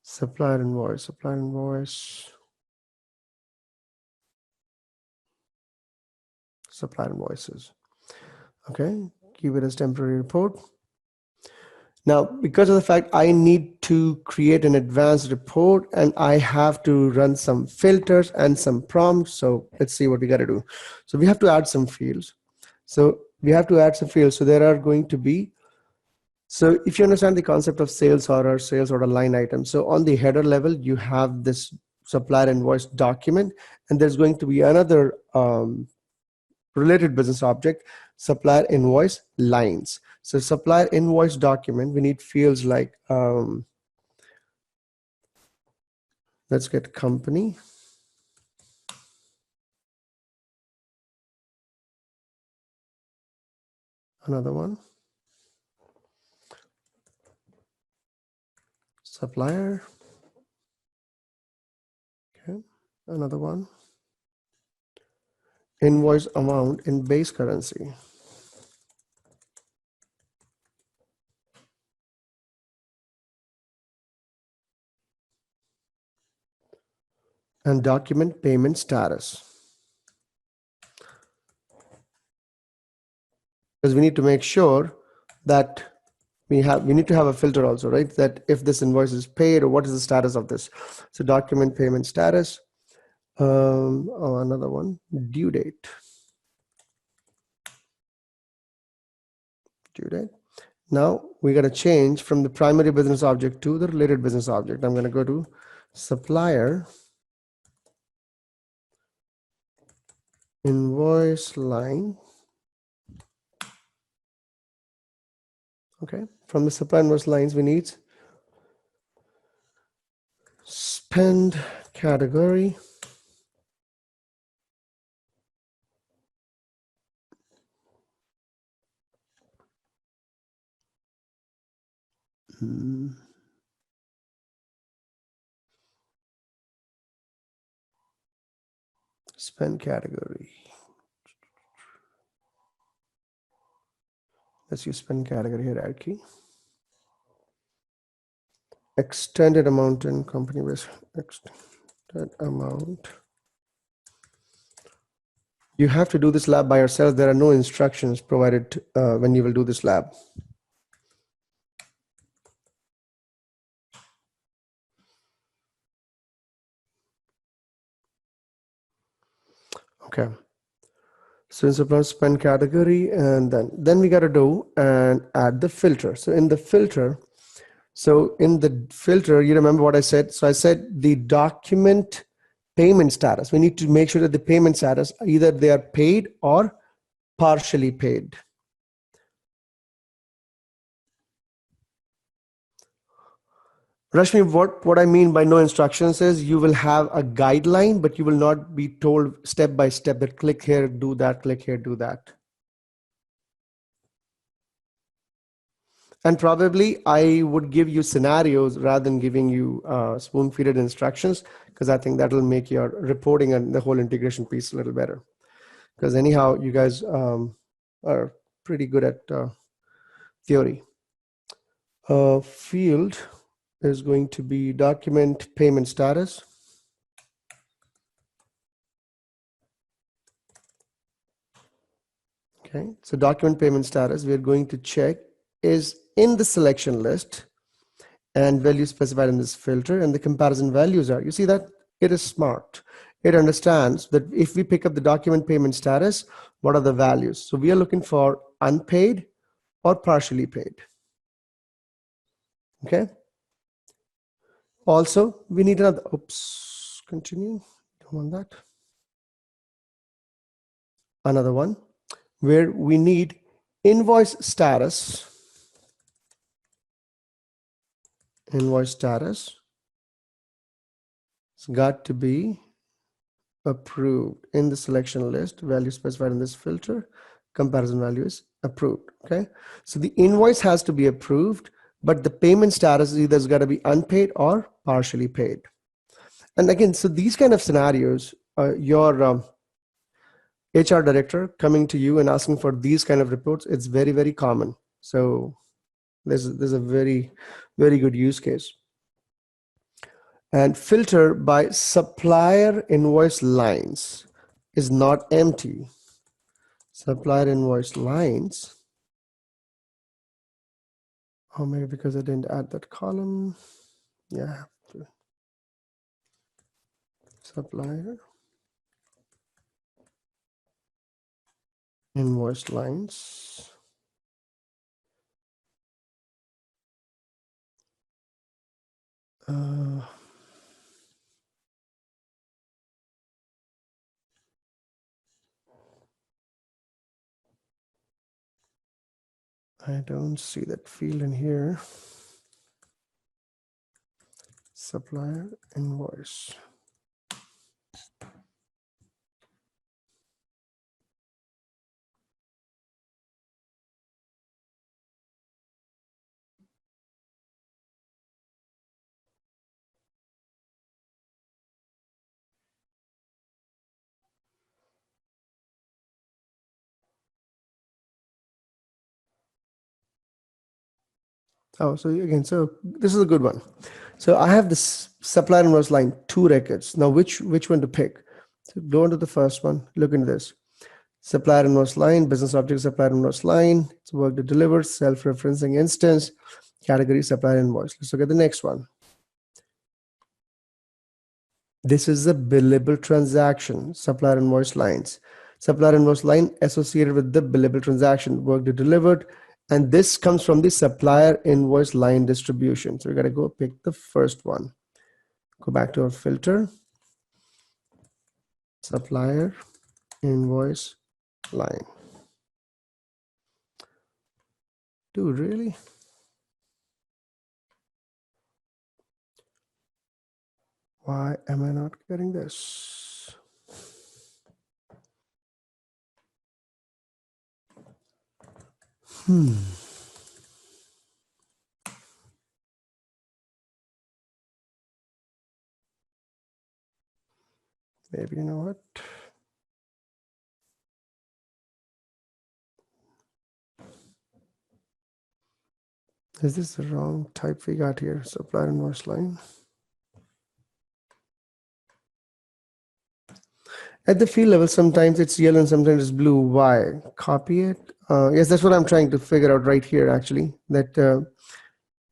Supplier invoice, supplier invoice, supplier invoices. Okay, keep it as temporary report. Now, because of the fact I need to create an advanced report and I have to run some filters and some prompts. So let's see what we got to do. So we have to add some fields. So we have to add some fields. So there are going to be, so if you understand the concept of sales order line item. So on the header level, you have this supplier invoice document, and there's going to be another related business object, supplier invoice lines. So supplier invoice document, we need fields like Let's get company. Another one. Supplier. Okay. Another one. Invoice amount in base currency. And document payment status. Because we need to make sure that we need to have a filter also, right? That if this invoice is paid, or what is the status of this? So document payment status. Oh, another one, due date. Due date. Now we're going to change from the primary business object to the related business object. I'm going to go to supplier invoice line. Okay, from the supplier invoice lines, we need spend category. Spend category. Let's use spend category hierarchy. Extended amount in company base. Extended amount. You have to do this lab by yourself. There are no instructions provided when you will do this lab. Okay. So it's about spend category, and then we got to do and add the filter. So in the filter, you remember what I said? So I said the document payment status. We need to make sure that the payment status, either they are paid or partially paid. Rashmi, what I mean by no instructions is you will have a guideline, but you will not be told step by step that click here, do that, click here, do that. And probably I would give you scenarios rather than giving you spoon-feeded instructions, because I think that will make your reporting and the whole integration piece a little better. Because anyhow, you guys are pretty good at theory. Field is going to be document payment status. Okay, so document payment status, we're going to check is in the selection list and value specified in this filter, and the comparison values are, you see that it is smart. It understands that if we pick up the document payment status, what are the values? So we are looking for unpaid or partially paid. Okay. Also, we need another, oops, continue, don't want that. Another one where we need invoice status. Invoice status. It's got to be approved in the selection list, value specified in this filter, comparison value is approved. Okay. So the invoice has to be approved, but the payment status is either got to be unpaid or partially paid. And again, so these kind of scenarios, your HR director coming to you and asking for these kind of reports, it's very, very common. So there's a very, very good use case. And filter by supplier invoice lines is not empty. Supplier invoice lines. Oh, maybe because I didn't add that column. Yeah. Supplier invoice lines. I don't see that field in here. supplier invoice. Oh, so again, so this is a good one. So I have this supplier invoice line, 2 records. Now, which one to pick? So go into the first one, look into this. Supplier invoice line, business object supplier invoice line, it's work to deliver, self-referencing instance, category supplier invoice. Let's look at the next one. This is a billable transaction, supplier invoice lines. Supplier invoice line associated with the billable transaction, work to delivered, and this comes from the supplier invoice line distribution. So we got to go pick the first one. Go back to our filter, supplier invoice line. Dude, really? Why am I not getting this? Maybe, you know what? Is this the wrong type we got here? Supplier invoice line. At the field level, sometimes it's yellow and sometimes it's blue. Why? Copy it. Yes, that's what I'm trying to figure out right here, actually. That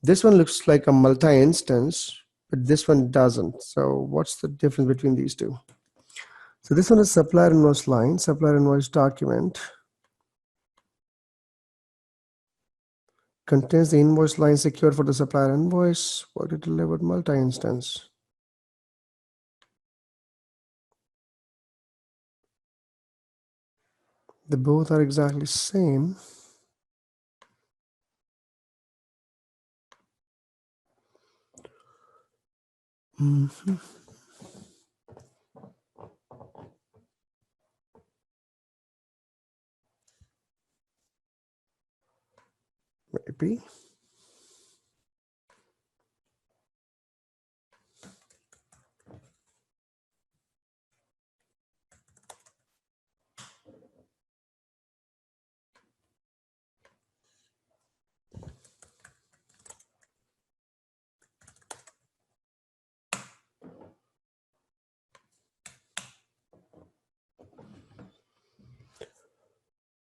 this one looks like a multi-instance, but this one doesn't. So what's the difference between these two? So this one is supplier invoice line, supplier invoice document. Contains the invoice line secured for the supplier invoice, what it delivered multi-instance. They both are exactly same. Mm-hmm. Maybe.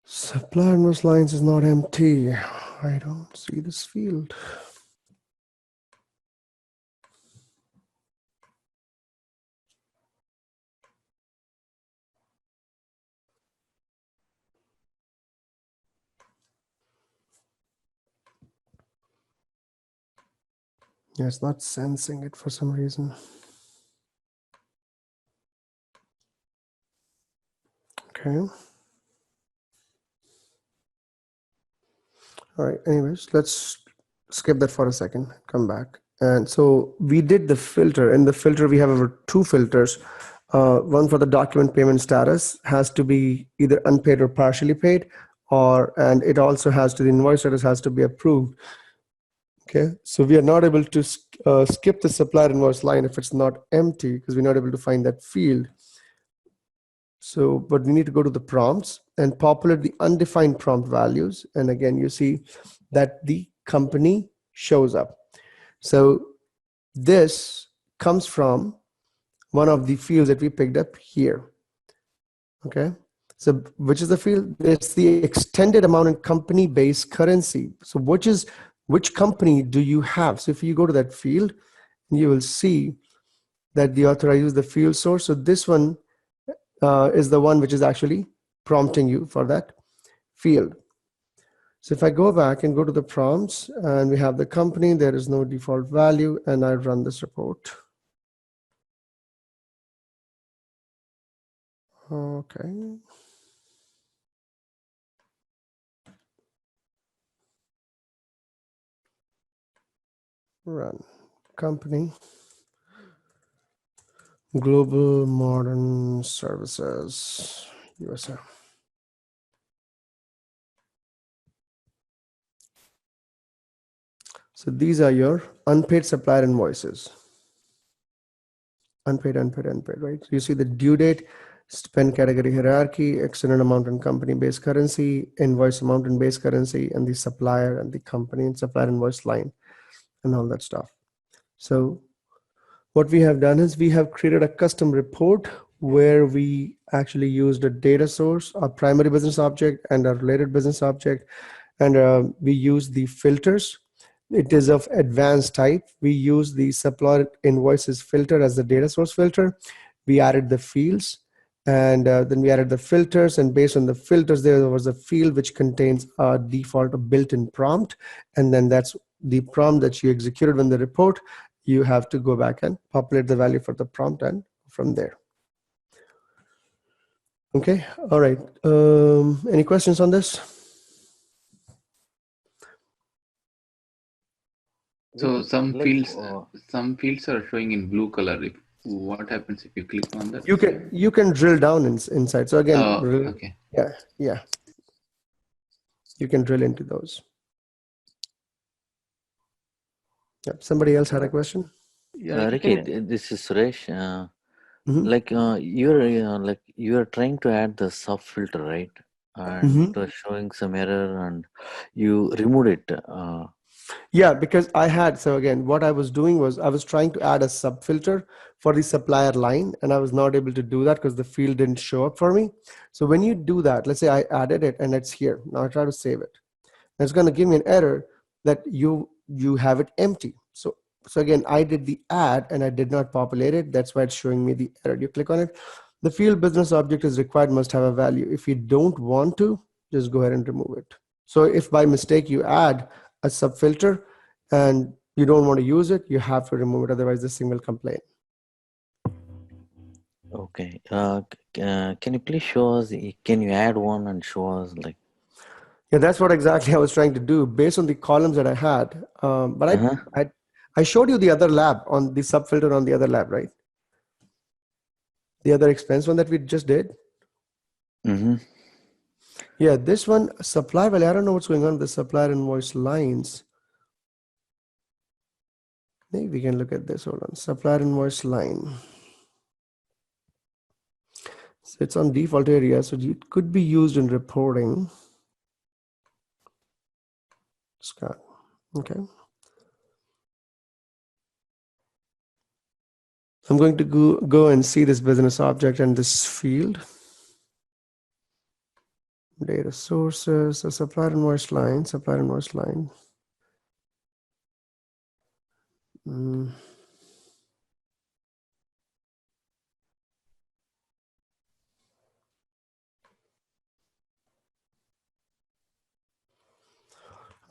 Supplier invoice lines is not empty. I don't see this field. Yeah, it's not sensing it for some reason. Okay. All right. Anyways, let's skip that for a second. Come back. And so we did the filter. In the filter, we have over 2 filters. One for the document payment status has to be either unpaid or partially paid, and it also has to, the invoice status has to be approved. Okay. So we are not able to skip the supplier invoice line if it's not empty because we're not able to find that field. So, but we need to go to the prompts and populate the undefined prompt values. And again, you see that the company shows up. So this comes from one of the fields that we picked up here. Okay. So which is the field? It's the extended amount in company based currency. So which company do you have? So if you go to that field, you will see that the author uses the field source. So this one is the one which is actually prompting you for that field. So if I go back and go to the prompts and we have the company, there is no default value, and I run this report. Okay. Run company. Global Modern Services, USA. So these are your unpaid supplier invoices. Unpaid, right? So you see the due date, spend category hierarchy, extended amount in company-based currency, invoice amount in base currency, and the supplier and the company and supplier invoice line and all that stuff. So what we have done is we have created a custom report where we actually used a data source, a primary business object and a related business object, and we use the filters. It is of advanced type. We use the supplier invoices filter as the data source filter. We added the fields, and then we added the filters, and based on the filters there was a field which contains a default built-in prompt, and then that's the prompt that you executed when the report. You have to go back and populate the value for the prompt, and from there. Okay, all right. Any questions on this? So some Like, fields are showing in blue color. What happens if you click on that? You can drill down inside. So again, okay. yeah, you can drill into those. Yep. Somebody else had a question. Yeah, Ricky, this is Suresh. Mm-hmm. You're trying to add the sub filter, right? And Mm-hmm. it was showing some error, and you removed it. Yeah, because I had, so again, what I was doing was I was trying to add a sub filter for the supplier line, and I was not able to do that because the field didn't show up for me. So when you do that, let's say I added it and it's here. Now I try to save it. And it's going to give me an error that you have it empty. So again, I did the add and I did not populate it. That's why it's showing me the error. You click on it. The field business object is required must have a value. If you don't want to, just go ahead and remove it. So if by mistake you add a sub filter and you don't want to use it, you have to remove it. Otherwise this thing will complain. Okay. Can you please show us? Can you add one and show us like? Yeah, that's what exactly I was trying to do based on the columns that I had. But I showed you the other lab on the sub filter on the other lab, right? The other expense one that we just did. Yeah, this one supply value. I don't know what's going on with the supplier invoice lines. Maybe we can look at this. Hold on, supplier invoice line. So it's on default area, so it could be used in reporting. Scott, okay. I'm going to go and see this business object and this field. Data sources, a supplier invoice line, supplier invoice line.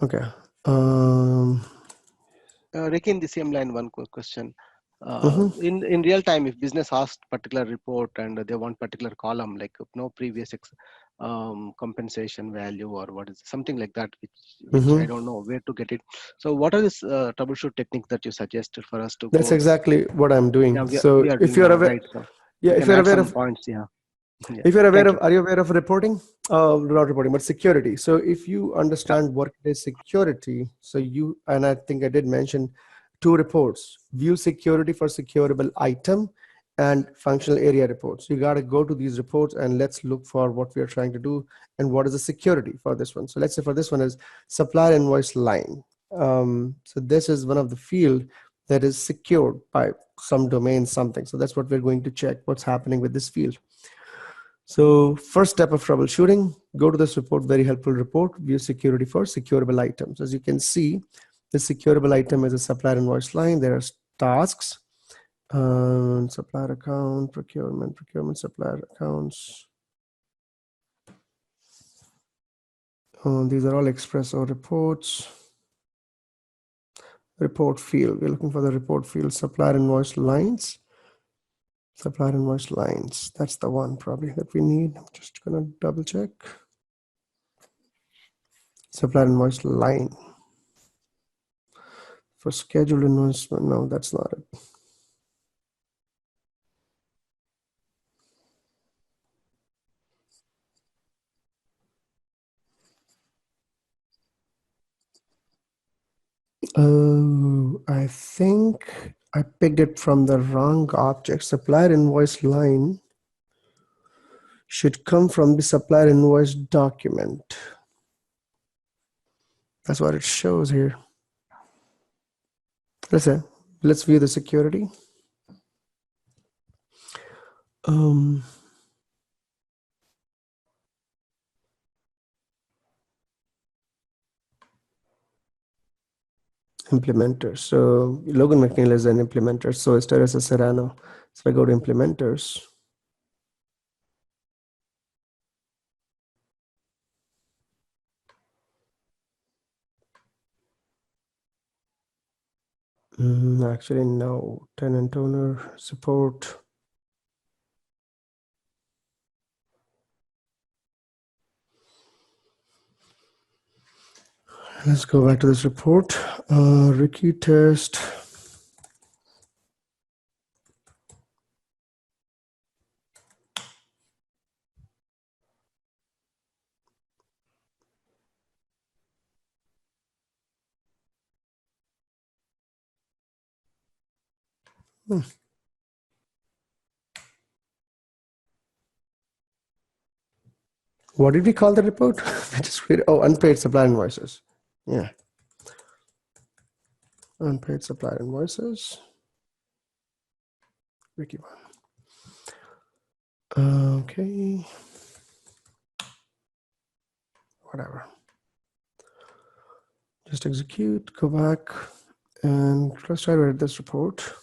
Okay. Ricky, in the same line, one quick question. In real time, if business asks particular report and they want particular column, like no previous compensation value or what is something like that, which I don't know where to get it. So what are this troubleshoot technique that you suggested for us to That's go? exactly what I'm doing. Yeah, So we are if doing you're now, aware, right? So yeah, if you're aware of points, yeah. If you're aware of, are you aware of reporting? Not reporting, but security. So if you understand Workday security, so you, and I think I did mention 2 reports, view security for secureable item and functional area reports. You got to go to these reports and let's look for what we are trying to do and what is the security for this one. So let's say for this one is supplier invoice line. So this is one of the field that is secured by some domain, something. So that's what we're going to check what's happening with this field. So first step of troubleshooting, go to this report, very helpful report, view security for secureable items. As you can see, the secureable item is a supplier invoice line. There are tasks, supplier account, procurement, supplier accounts. These are all Expresso reports. Report field, we're looking for the report field, supplier invoice lines. Supplier invoice lines, that's the one probably that we need. I'm just gonna double check. Supplier invoice line. For scheduled invoice, no, that's not it. Oh, I think I picked it from the wrong object. Supplier invoice line should come from the supplier invoice document. That's what it shows here. Let's view the security. Implementers. So Logan McNeil is an implementer. So is Teresa Serrano. So I go to implementers. Actually, no. Tenant owner support. Let's go back to this report. Ricky test. What did we call the report? I just read. Oh, unpaid supplier invoices. Yeah. Unpaid supplier invoices. Ricky one. Okay. Whatever. Just execute, go back, and let's try to edit this report.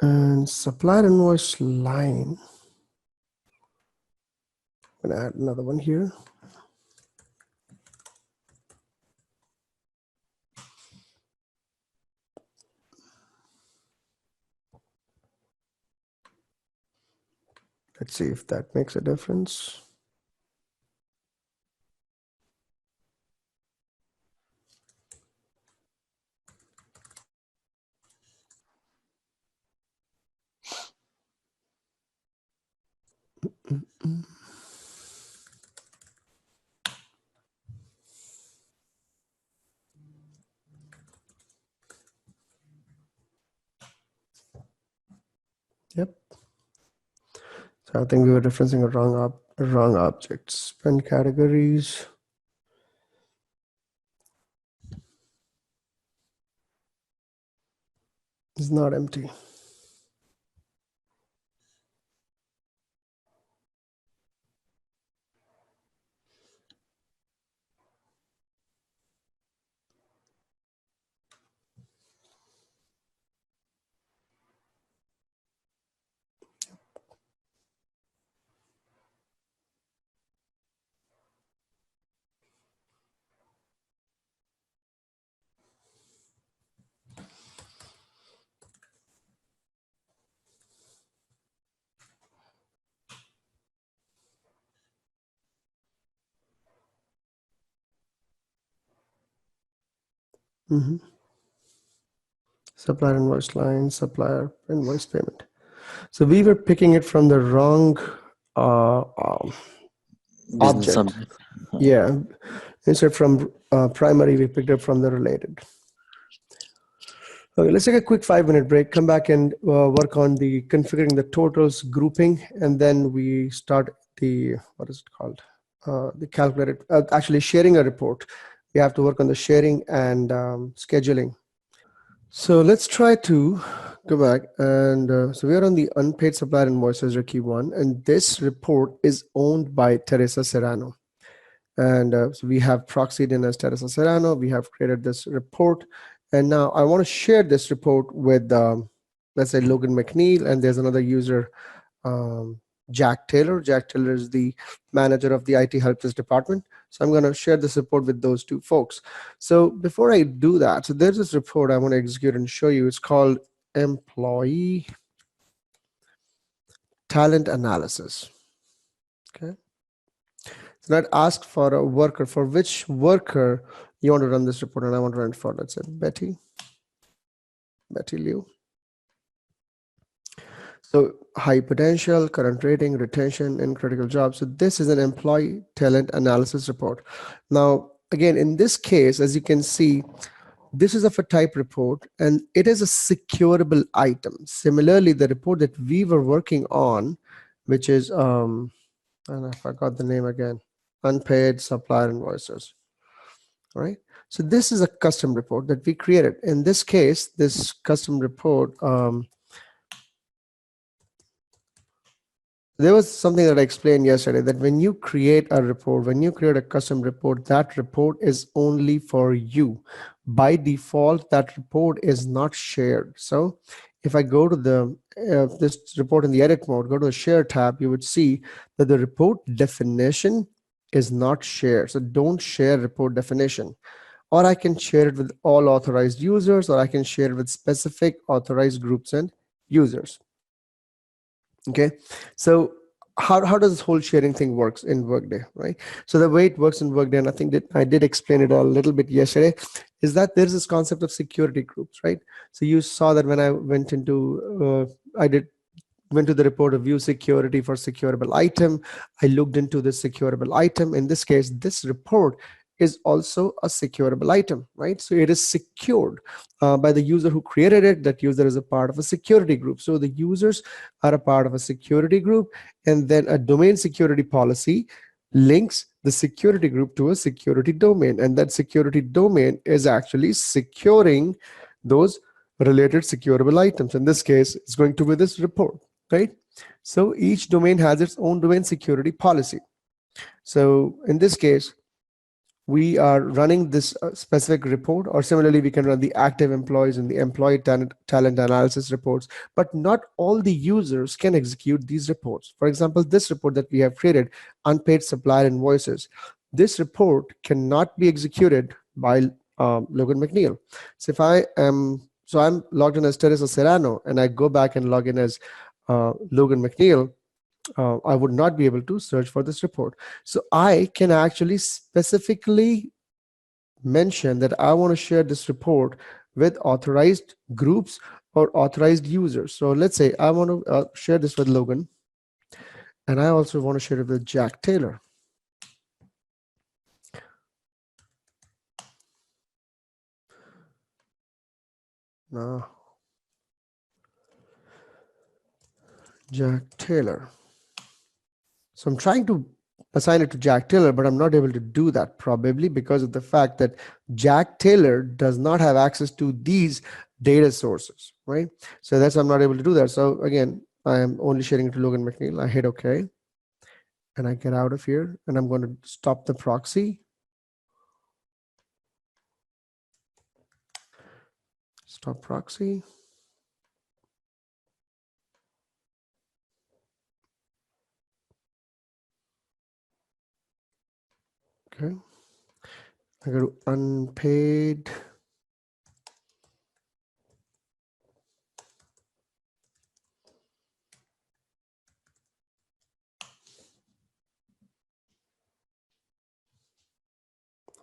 And supplier invoice line. I'm gonna add another one here. Let's see if that makes a difference. Yep. So I think we were referencing a wrong object. Spend categories. Is not empty. Supplier invoice line, supplier invoice payment. So we were picking it from the wrong Business object. Yeah. Instead from primary, we picked up from the related. Okay, let's take a quick 5-minute break, come back and work on the configuring the totals grouping, and then we start the, what is it called? The calculated, actually sharing a report. We have to work on the sharing and scheduling. So let's try to go back. And so we are on the unpaid supplier invoices, Ricky 1, and this report is owned by Teresa Serrano. And so we have proxied in as Teresa Serrano. We have created this report. And now I want to share this report with, let's say, Logan McNeil, and there's another user, Jack Taylor. Jack Taylor is the manager of the IT help desk department. So I'm going to share this report with those two folks. So before I do that, so there's this report I want to execute and show you. It's called Employee Talent Analysis. Okay. So that asked for a worker, for which worker you want to run this report, and I want to run it for, let's say, Betty Liu. So high potential, current rating, retention, and critical jobs. So this is an employee talent analysis report. Now, again, in this case, as you can see, this is of a type report and it is a securable item. Similarly, the report that we were working on, which is, and I forgot the name again, unpaid supplier invoices. All right. So this is a custom report that we created. In this case, this custom report, there was something that I explained yesterday, that when you create a report, when you create a custom report, that report is only for you. By default, that report is not shared. So if I go to the this report in the edit mode, go to the share tab, you would see that the report definition is not shared. So don't share report definition. Or I can share it with all authorized users, or I can share it with specific authorized groups and users. Okay, so how does this whole sharing thing works in Workday, right? So the way it works in Workday, and I think that I did explain it a little bit yesterday, is that there's this concept of security groups, right? So you saw that when I went into went to the report of view security for securable item, I looked into the securable item. In this case, this report is also a securable item, right? So it is secured by the user who created it. That user is a part of a security group. So the users are a part of a security group, and then a domain security policy links the security group to a security domain, and that security domain is actually securing those related securable items. In this case, it's going to be this report, right? So each domain has its own domain security policy. So in this case, we are running this specific report, or similarly, we can run the active employees and the employee talent analysis reports, but not all the users can execute these reports. For example, this report that we have created, unpaid supplier invoices, this report cannot be executed by Logan McNeil. So if I am, so I'm logged in as Teresa Serrano, and I go back and log in as Logan McNeil, I would not be able to search for this report. So I can actually specifically mention that I want to share this report with authorized groups or authorized users. So let's say I want to share this with Logan, and I also want to share it with Jack Taylor. Now, Jack Taylor. So I'm trying to assign it to Jack Taylor, but I'm not able to do that, probably because of the fact that Jack Taylor does not have access to these data sources, right? So that's why I'm not able to do that. So again, I am only sharing it to Logan McNeil. I hit OK, and I get out of here, and I'm going to stop the proxy. Stop proxy. Okay. I go to unpaid.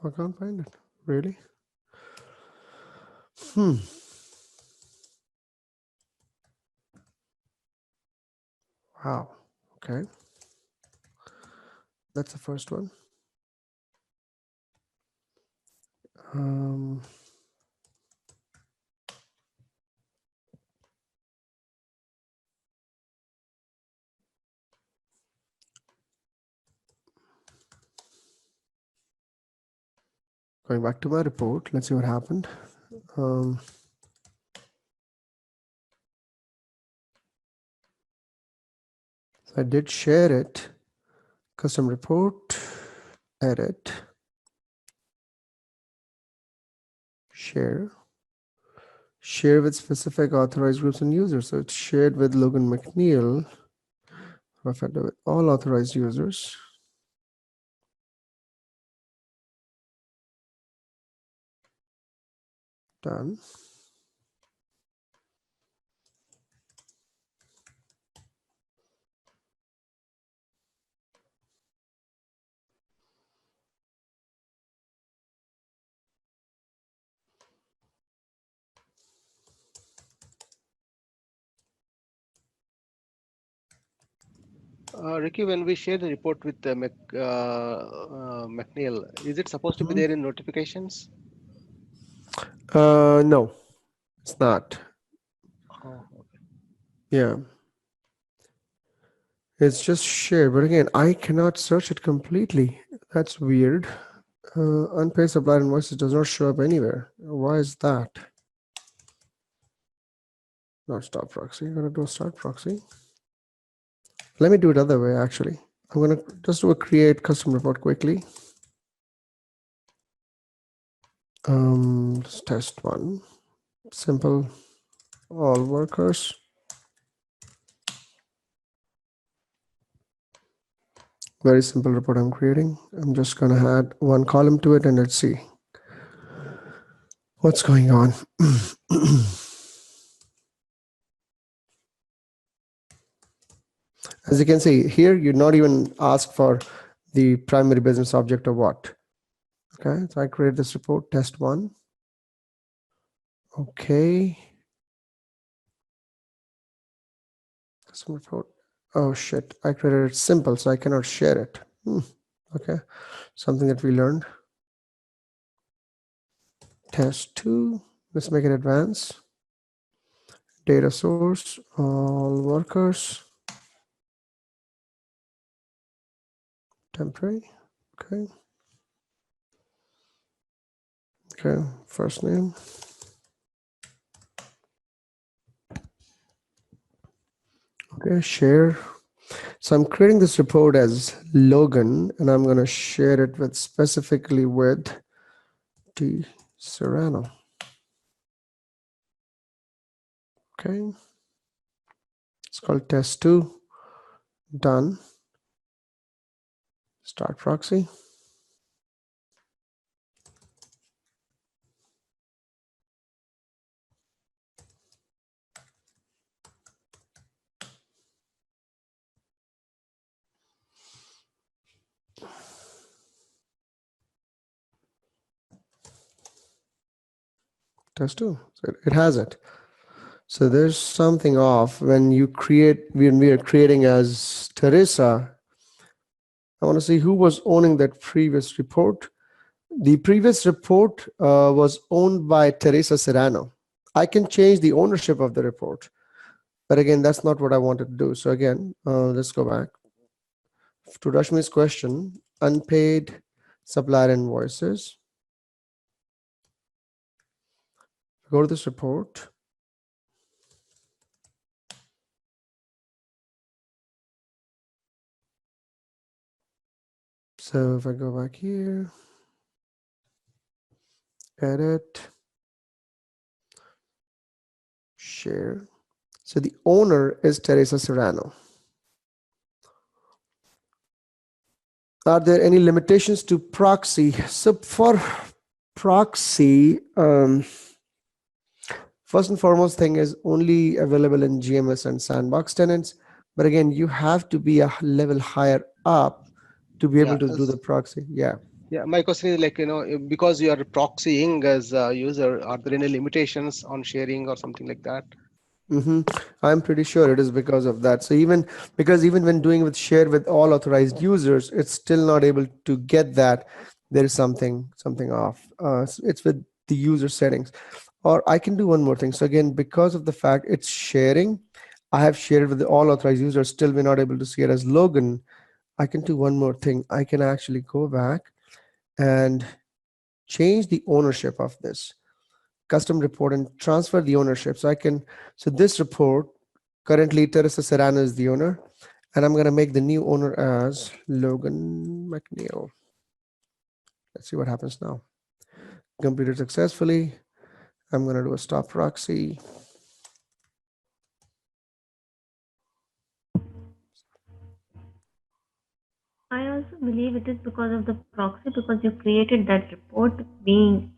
I can't find it. Really? Wow. Okay. That's the first one. Going back to my report, let's see what happened. So I did share it. Custom report, edit, share with specific authorized groups and users. So it's shared with Logan McNeil. If I do it all authorized users. Done. Ricky, when we share the report with McNeil, is it supposed to be there in notifications? No, it's not. Oh, okay. Yeah. It's just shared, but again, I cannot search it completely. That's weird. Unpaid supplier invoices does not show up anywhere. Why is that? Not start proxy. I'm gonna do a start proxy. Let me do it other way. Actually, I'm gonna just do a create custom report quickly. Let's test one. Simple. All workers. Very simple report I'm creating. I'm just gonna add one column to it and let's see what's going on. As you can see here, you're not even asked for the primary business object or what. Okay, so I create this report, test one. Okay. Custom report. Oh shit, I created it simple, so I cannot share it. Okay, something that we learned. Test two, let's make it advanced. Data source, all workers. Temporary, okay. Okay, first name. Okay, share. So I'm creating this report as Logan, and I'm going to share it with specifically with T Serrano. Okay. It's called test two. Done. Start proxy. Test two. So it has it. So there's something off when you create, when we are creating as Teresa. I want to see who was owning that previous report. The previous report was owned by Teresa Serrano. I can change the ownership of the report, but again, that's not what I wanted to do. So again, let's go back to Rashmi's question, unpaid supplier invoices. Go to this report. So if I go back here, edit, share. So the owner is Teresa Serrano. Are there any limitations to proxy? So for proxy, first and foremost thing is only available in GMS and sandbox tenants. But again, you have to be a level higher up to be able to do the proxy. Yeah. Yeah, my question is like, because you are proxying as a user, are there any limitations on sharing or something like that? I'm pretty sure it is because of that. So even when doing with share with all authorized users, it's still not able to get that. There is something off. So it's with the user settings. Or I can do one more thing. So again, because of the fact it's sharing, I have shared with all authorized users. Still, we're not able to see it as Logan. I can do one more thing. I can actually go back and change the ownership of this custom report and transfer the ownership. So so this report, currently Teresa Serrano is the owner, and I'm going to make the new owner as Logan McNeil. Let's see what happens now. Completed successfully. I'm going to do a stop proxy. I also believe it is because of the proxy, because you created that report being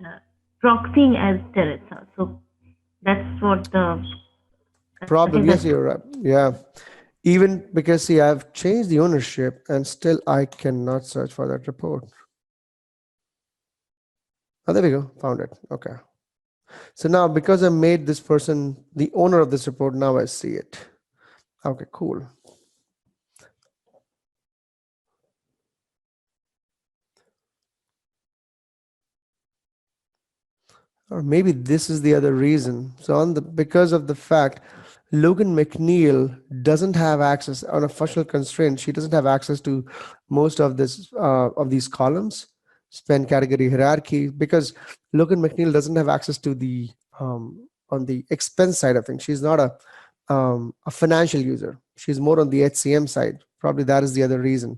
proxying as Teresa. So that's what the Problem. Yes, you're right. Yeah. Even because, see, I've changed the ownership and still I cannot search for that report. Oh, there we go. Found it. Okay. So now because I made this person the owner of this report, now I see it. Okay, cool. Or maybe this is the other reason. So because of the fact Logan McNeil doesn't have access on a functional constraint, she doesn't have access to most of these columns, spend category hierarchy, because Logan McNeil doesn't have access to the on the expense side of things. She's not a financial user. She's more on the HCM side. Probably that is the other reason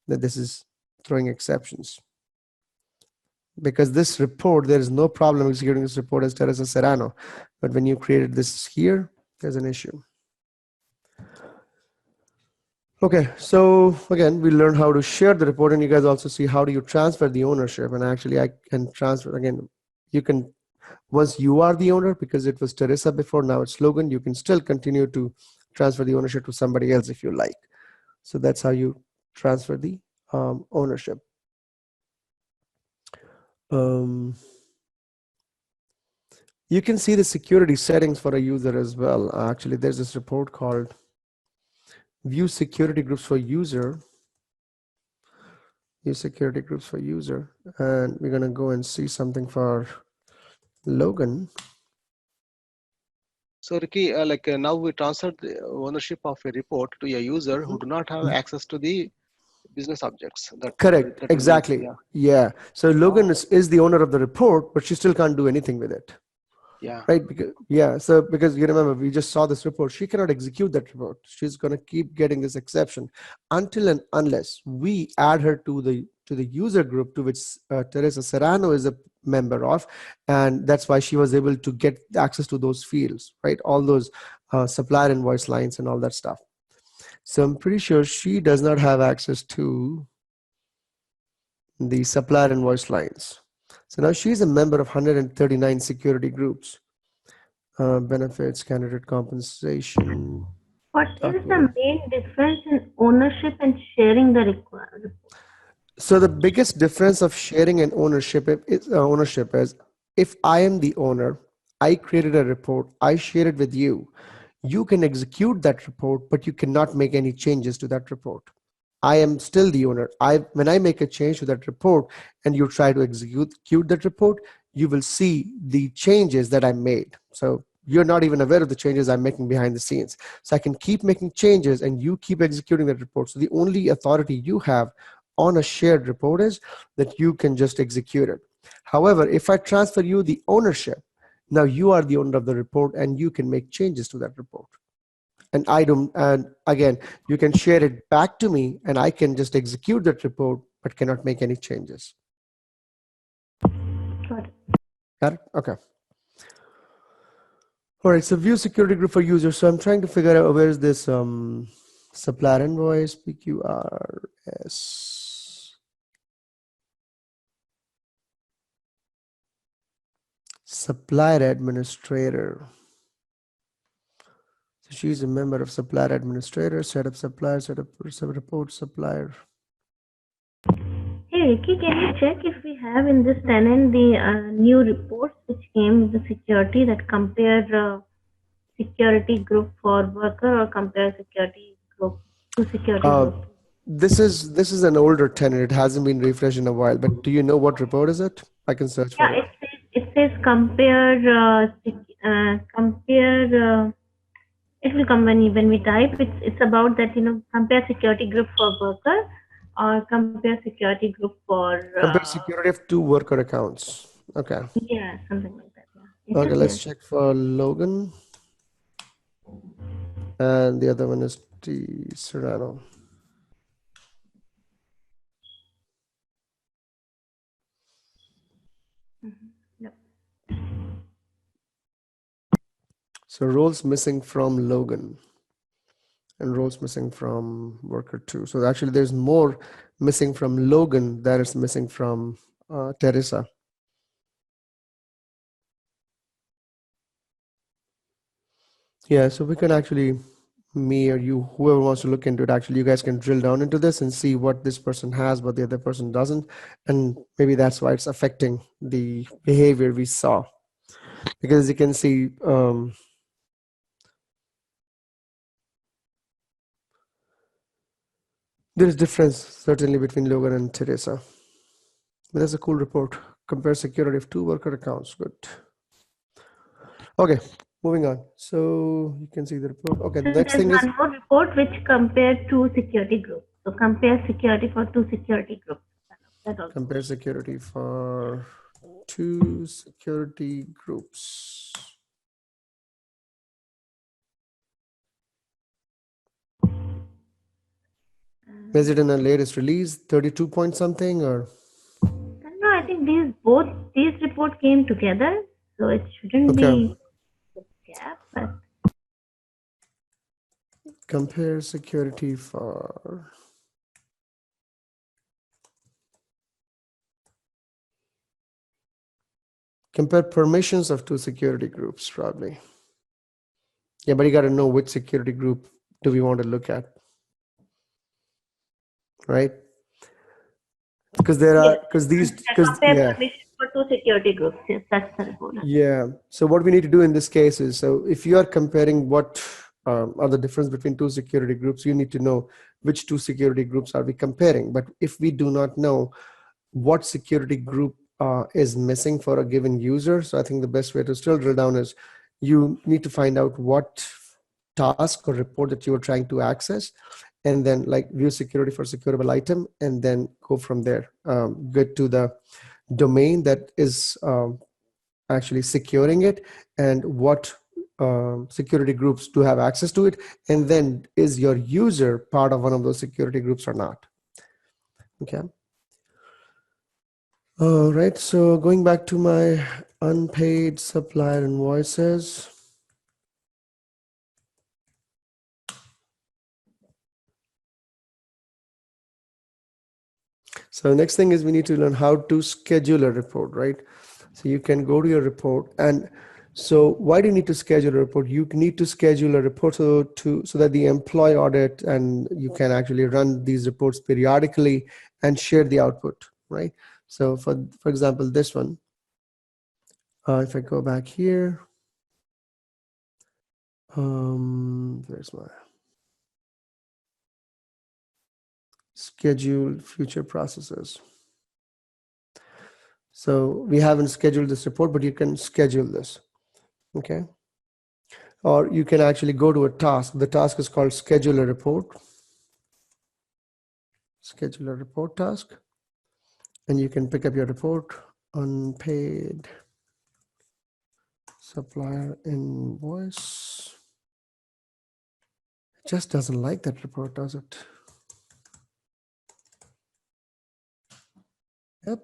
that this is throwing exceptions. Because this report, there is no problem executing this report as Teresa Serrano. But when you created this here, there's an issue. Okay, so again, we learned how to share the report, and you guys also see how do you transfer the ownership. And actually, I can transfer, again, you can, once you are the owner, because it was Teresa before, now it's Logan, you can still continue to transfer the ownership to somebody else if you like. So that's how you transfer the ownership. You can see the security settings for a user as well. Actually, there's this report called View Security Groups for User. View Security Groups for User. And we're going to go and see something for Logan. So Ricky, now we transferred the ownership of a report to a user who do not have access to the business objects. Correct. Exactly. Yeah. So Logan is the owner of the report, but she still can't do anything with it. Yeah. Right. Because you remember, we just saw this report. She cannot execute that report. She's going to keep getting this exception until and unless we add her to the user group to which Teresa Serrano is a member of, and that's why she was able to get access to those fields, right? All those supplier invoice lines and all that stuff. So I'm pretty sure she does not have access to the supplier invoice lines. So now she's a member of 139 security groups. Benefits, candidate compensation. What is the main difference in ownership and sharing the report? So the biggest difference of sharing and ownership is if I am the owner, I created a report, I share it with you. You can execute that report, but you cannot make any changes to that report. I am still the owner. When I make a change to that report and you try to execute that report, you will see the changes that I made. So you're not even aware of the changes I'm making behind the scenes. So I can keep making changes and you keep executing that report. So the only authority you have on a shared report is that you can just execute it. However, if I transfer you the ownership, now you are the owner of the report and you can make changes to that report. And again, you can share it back to me and I can just execute that report, but cannot make any changes. Got it. Got it? Okay. All right, so view security group for users. So I'm trying to figure out where is this supplier invoice, PQRS. Supplier administrator. So she's a member of supplier administrator, set up supplier, set up report supplier. Hey Ricky, can you check if we have in this tenant the new reports which came with the security that compare security group for worker or compare security group to security group? This is an older tenant. It hasn't been refreshed in a while. But do you know what report is it? I can search for it. It says compare. It will come when we type. It's about that, compare security group for worker or compare security group for compare security of 2 worker accounts. Okay. Yeah, something like that. Yeah. Okay, let's check for Logan. And the other one is T Serrano. Yep. So roles missing from Logan and roles missing from worker 2. So actually there's more missing from Logan than is missing from Teresa. Yeah, so we can actually, me or you, whoever wants to look into it, actually you guys can drill down into this and see what this person has, what the other person doesn't. And maybe that's why it's affecting the behavior we saw. Because as you can see, there is difference certainly between Logan and Teresa. But that's a cool report. Compare security of 2 worker accounts. Good. Okay, moving on. So you can see the report. Okay, the next There's thing is one more report which compared two security groups. So compare security for two security groups. That also. compare security for two security groups. Is it in the latest release, 32 point something, or? No, I think both these reports came together, so it shouldn't be a gap. But Compare security for compare permissions of two security groups, probably. Yeah, but you got to know which security group do we want to look at, right? Because there are compare permission for two security groups. Yes, that's the report. Yeah. So what we need to do in this case is, so if you are comparing what are the difference between two security groups, you need to know which two security groups are we comparing. But if we do not know what security group is missing for a given user, so I think the best way to still drill down is you need to find out what task or report that you are trying to access, and then like view security for secureable item, and then go from there. Get to the domain that is actually securing it, and what security groups do have access to it, and then is your user part of one of those security groups or not. Okay. All right, so going back to my unpaid supplier invoices. So the next thing is we need to learn how to schedule a report, right? So you can go to your report, and so why do you need to schedule a report? You need to schedule a report so that the employee audit, and you can actually run these reports periodically and share the output, right? So for example, this one, if I go back here, there's my schedule future processes. So we haven't scheduled this report, but you can schedule this, okay? Or you can actually go to a task. The task is called schedule a report. Schedule a report task. And you can pick up your report, unpaid supplier invoice. It just doesn't like that report, does it? Yep.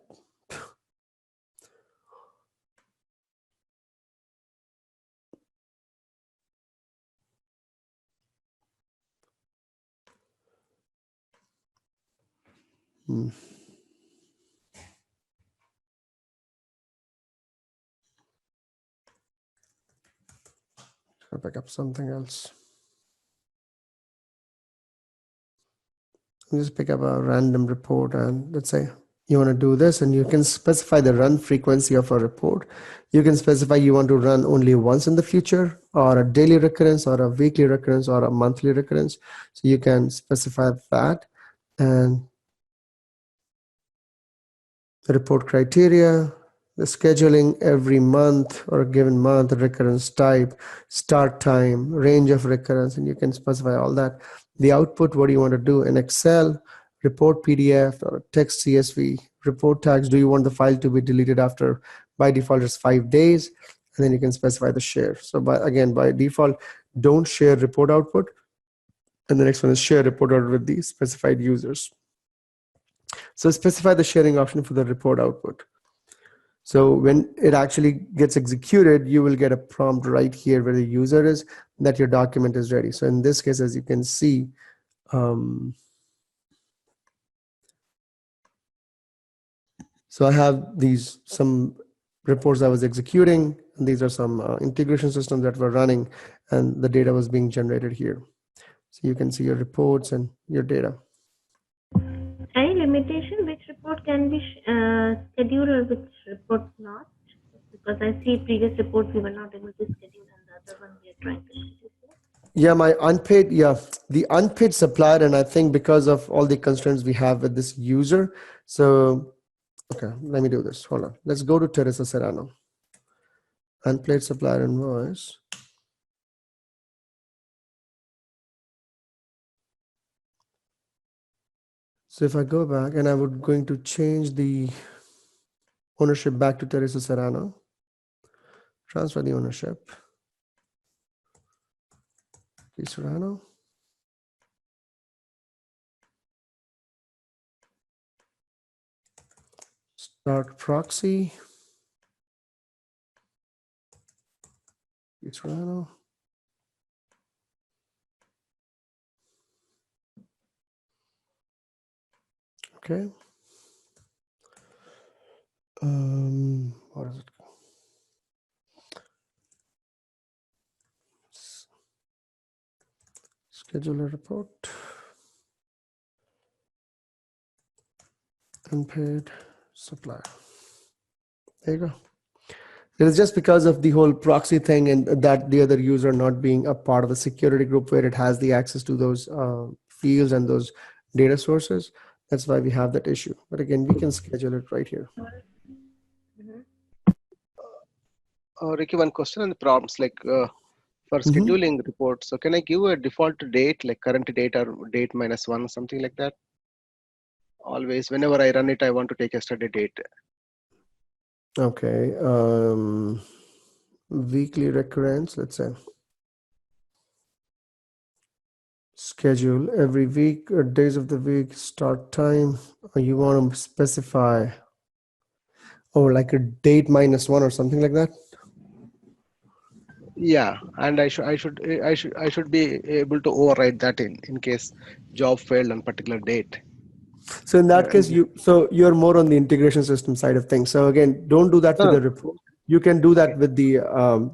I'll pick up something else. I'll just pick up a random report, and let's say you want to do this, and you can specify the run frequency of a report. You can specify you want to run only once in the future, or a daily recurrence, or a weekly recurrence, or a monthly recurrence. So you can specify that, and the report criteria, the scheduling every month or a given month, recurrence type, start time, range of recurrence, and you can specify all that. The output, what do you want to do in Excel, report PDF, or text CSV, report tags, do you want the file to be deleted after, by default it's 5 days, and then you can specify the share. So by default, don't share report output, and the next one is share report output with the specified users. So specify the sharing option for the report output. So when it actually gets executed, you will get a prompt right here where the user is, that your document is ready. So in this case, as you can see, so I have some reports I was executing, and these are some integration systems that were running, and the data was being generated here. So you can see your reports and your data. Any limitation which report can be scheduled or which report not? Because I see previous reports we were not able to schedule, and the other one we are trying to schedule. Yeah, the unpaid supplier, and I think because of all the constraints we have with this user. So, okay, let me do this. Hold on. Let's go to Teresa Serrano. Unpaid supplier invoice. So if I go back and I would going to change the ownership back to Teresa Serrano, transfer the ownership. Serrano. Start proxy. Serrano. Okay. What is it? Schedule a report. Unpaid supplier. There you go. It is just because of the whole proxy thing and that the other user not being a part of the security group where it has the access to those fields and those data sources. That's why we have that issue. But again, we can schedule it right here. Ricky, one question on the prompts, like for scheduling reports. So can I give a default date, like current date or date -1, something like that? Always, whenever I run it, I want to take yesterday date. Okay. Weekly recurrence, let's say. Schedule every week or days of the week, start time. Or you want to specify, like a date -1 or something like that? Yeah, and I should be able to override that in case job failed on particular date. So in that case, you're more on the integration system side of things. So again, don't do that with the report. You can do that with the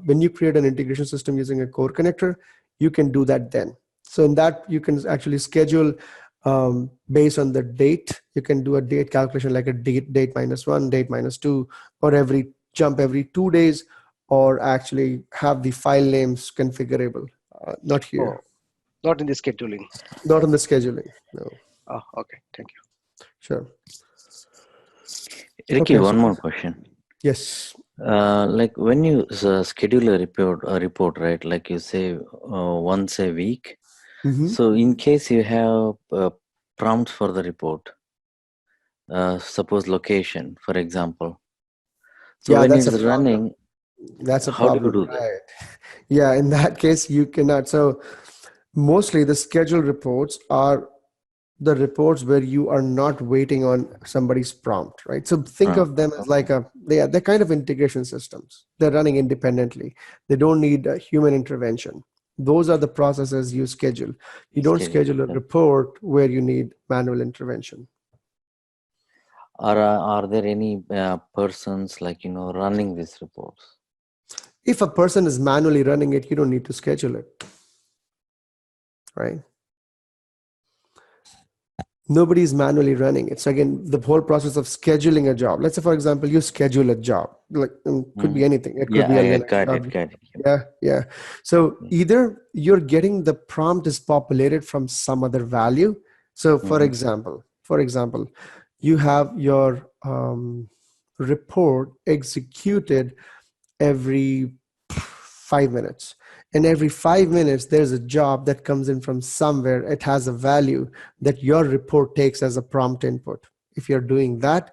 when you create an integration system using a core connector, you can do that then. So in that, you can actually schedule based on the date. You can do a date calculation like a date -1, date -2, or jump every 2 days, or actually have the file names configurable. Not here. Oh, not in the scheduling. Not in the scheduling. No. Oh, okay. Thank you. Sure. Ricky, one more question. Yes. Like when you schedule a report, right? Like you say once a week. So in case you have prompts for the report, suppose location, for example. So when it's running, that's a how problem. do you do that? Right. Yeah, in that case, you cannot. So mostly the scheduled reports are the reports where you are not waiting on somebody's prompt, right? So think of them as like they're kind of integration systems. They're running independently. They don't need human intervention. Those are the processes you schedule. You don't schedule a report where you need manual intervention. Are there any persons like, running these reports? If a person is manually running it, you don't need to schedule it, right? Nobody's manually running it. So again, the whole process of scheduling a job. Let's say, for example, you schedule a job. Like could be anything. It could be a Linux job. Yeah. So either you're getting the prompt is populated from some other value. So for example, you have your report executed every 5 minutes. And every 5 minutes, there's a job that comes in from somewhere. It has a value that your report takes as a prompt input. If you're doing that,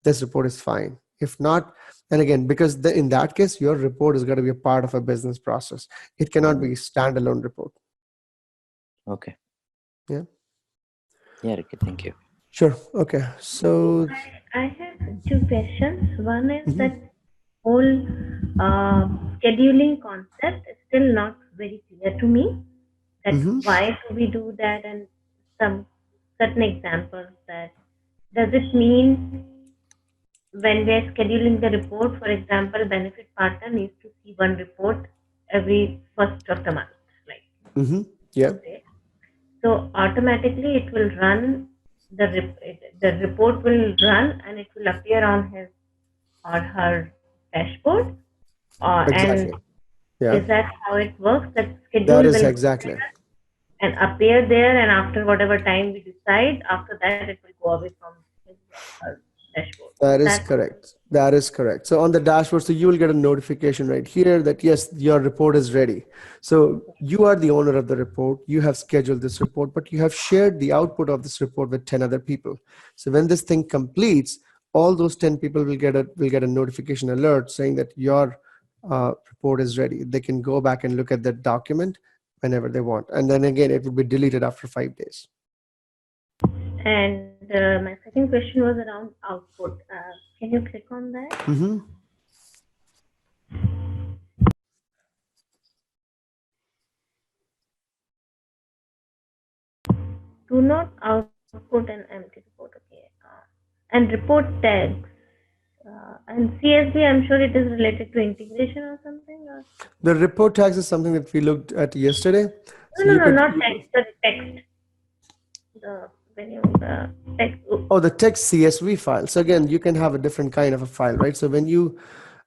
this report is fine. If not, and again, because in that case, your report is going to be a part of a business process. It cannot be a standalone report. Okay. Yeah. Yeah, Ricky, thank you. Sure. Okay. So I have 2 questions. One is that whole scheduling concept is still not very clear to me. That why do we do that, and some certain examples that does it mean when we are scheduling the report, for example, benefit partner needs to see one report every 1st of the month, like yeah. So automatically it will run the report will run and it will appear on his or her dashboard. Exactly. And is that how it works? That schedule that is will exactly and appear there, and after whatever time we decide, after that it will go away from his dashboard. That is correct. That is correct. So on the dashboard, so you will get a notification right here that yes, your report is ready. So you are the owner of the report. You have scheduled this report, but you have shared the output of this report with 10 other people. So when this thing completes, all those 10 people will get a notification alert saying that your report is ready. They can go back and look at that document whenever they want. And then again, it will be deleted after 5 days. And my second question was around output. Can you click on that? Mm-hmm. Do not output an empty report. Okay. And report tags. And CSV, I'm sure it is related to integration or something. Or? The report tags is something that we looked at yesterday. No, not text. The text. When you text. Oh, the text CSV file. So again, you can have a different kind of a file, right? So when you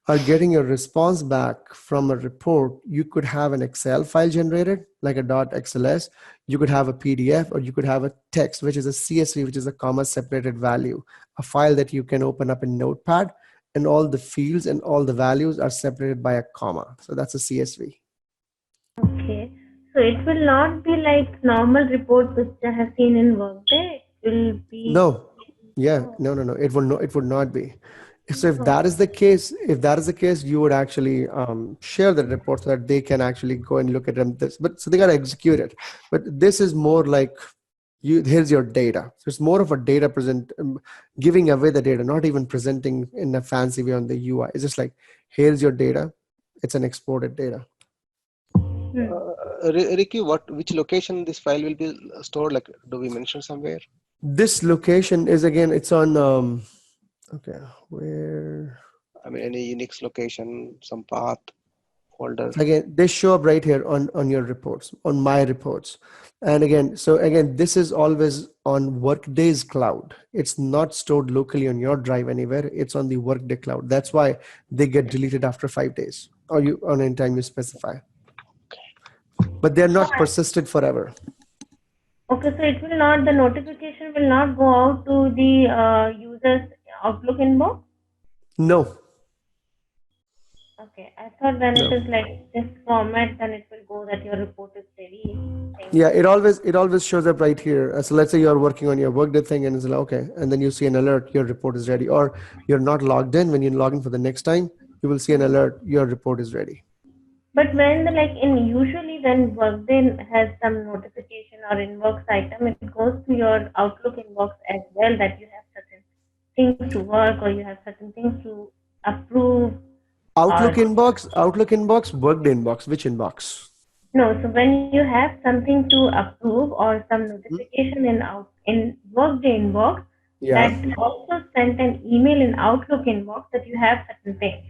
are getting a response back from a report, you could have an Excel file generated, like a .xls. You could have a PDF, or you could have a text, which is a CSV, which is a comma separated value, a file that you can open up in Notepad, and all the fields and all the values are separated by a comma. So that's a CSV. Okay. So it will not be like normal report which I have seen in Workday. It will be. No. Yeah. No. It would not be. So if that is the case, you would actually share the report so that they can actually go and look at them. But so they got to execute it. But this is more like here's your data. So it's more of a data giving away the data, not even presenting in a fancy way on the UI. It's just like, here's your data. It's an exported data. Ricky, which location this file will be stored? Like, do we mention somewhere? This location is, again, it's on, okay, where? I mean, any Unix location, some path, folder. Again, they show up right here on your reports, on my reports. And again, this is always on Workday's cloud. It's not stored locally on your drive anywhere. It's on the Workday cloud. That's why they get deleted after 5 days, or on any time you specify. But they're not persisted forever. Okay, so it will not, the notification will not go out to the user's Outlook inbox? No. Okay, I thought when it is like this format, then it will go that your report is ready. Yeah, it always shows up right here. So let's say you're working on your Workday thing and it's like, okay, and then you see an alert, your report is ready. Or you're not logged in. When you log in for the next time, you will see an alert, your report is ready. But when usually when Workday has some notification or inbox item, it goes to your Outlook inbox as well, that you have certain things to work or you have certain things to approve. Outlook inbox, Workday inbox, which inbox? No, so when you have something to approve or some notification in Workday inbox, that also sent an email in Outlook inbox that you have certain things.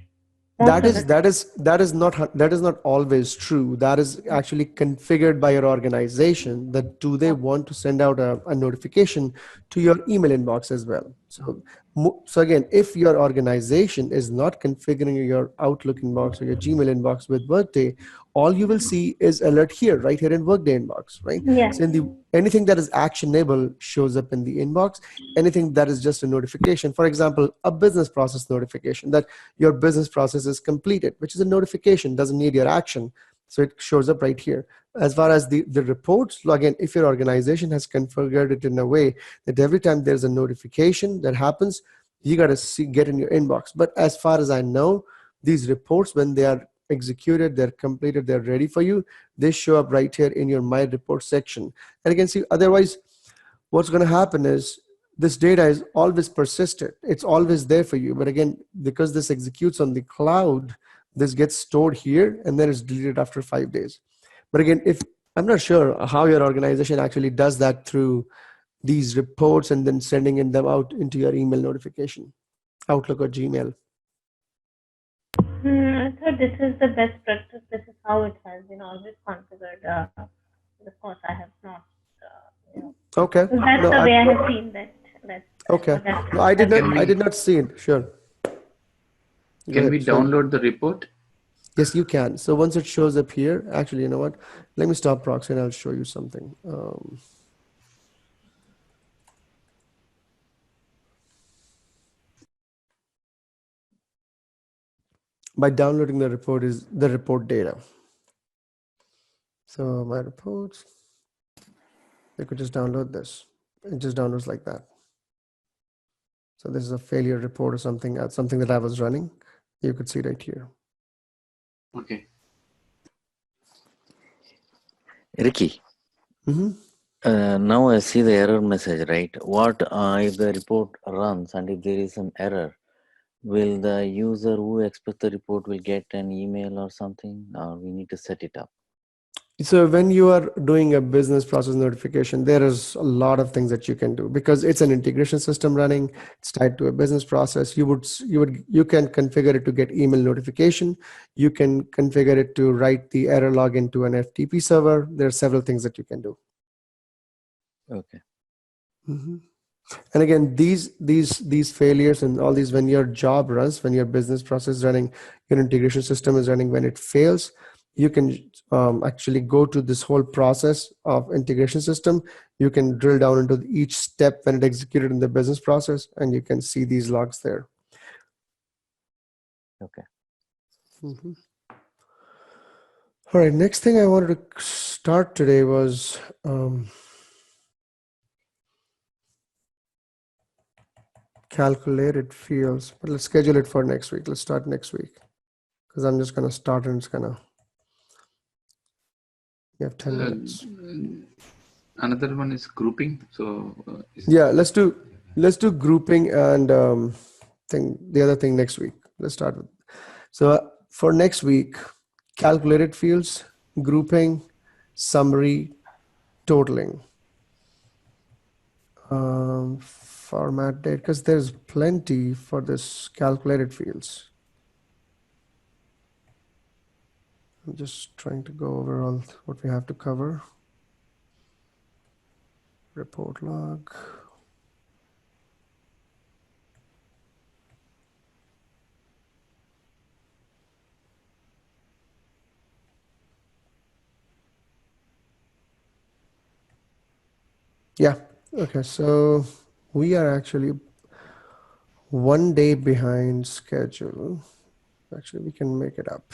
That is not always true. That is actually configured by your organization. That do they want to send out a notification to your email inbox as well? So again, if your organization is not configuring your Outlook inbox or your Gmail inbox with Workday, all you will see is alert here, right here in Workday inbox, right? Yeah. So anything that is actionable shows up in the inbox. Anything that is just a notification, for example, a business process notification that your business process is completed, which is a notification, doesn't need your action. So it shows up right here. As far as the reports, again, if your organization has configured it in a way that every time there's a notification that happens, you got to get in your inbox. But as far as I know, these reports, when they are executed, they're completed, they're ready for you, they show up right here in your My Report section. And you can see, otherwise, what's going to happen is this data is always persisted. It's always there for you. But again, because this executes on the cloud, this gets stored here and then it's deleted after 5 days. But again, I'm not sure how your organization actually does that through these reports and then sending them out into your email notification, Outlook or Gmail. I thought this is the best practice. This is how it has been always configured. Of course, I have not. Okay. So that's the way I have seen that. Okay. No, I did not see it. Sure. Can we download the report? Yes, you can. So once it shows up here, actually, you know what? Let me stop proxy and I'll show you something. by downloading the report is the report data. So my reports, they could just download this. It just downloads like that. So this is a failure report or something that I was running. You could see right here. Okay. Ricky. Now I see the error message, right? What if the report runs and if there is an error, will the user who expects the report will get an email or something, or we need to set it up? So when you are doing a business process notification, there is a lot of things that you can do because it's an integration system running. It's tied to a business process. You can configure it to get email notification. You can configure it to write the error log into an FTP server. There are several things that you can do. Okay. And again, these failures and all these, when your job runs, when your business process is running, your integration system is running, when it fails, you can actually go to this whole process of integration system. You can drill down into each step when it executed in the business process, and you can see these logs there. Okay. All right, next thing I wanted to start today was calculated fields, but let's schedule it for next week. Let's start next week because I'm just going to start and it's going to, you have 10 minutes. Another one is grouping. So yeah, let's do grouping and the other thing next week. Let's start with. So for next week, calculated fields, grouping, summary, totaling. Format date, because there's plenty for this calculated fields. I'm just trying to go over all what we have to cover. Report log. Yeah, okay, so we are actually 1 day behind schedule. Actually, we can make it up.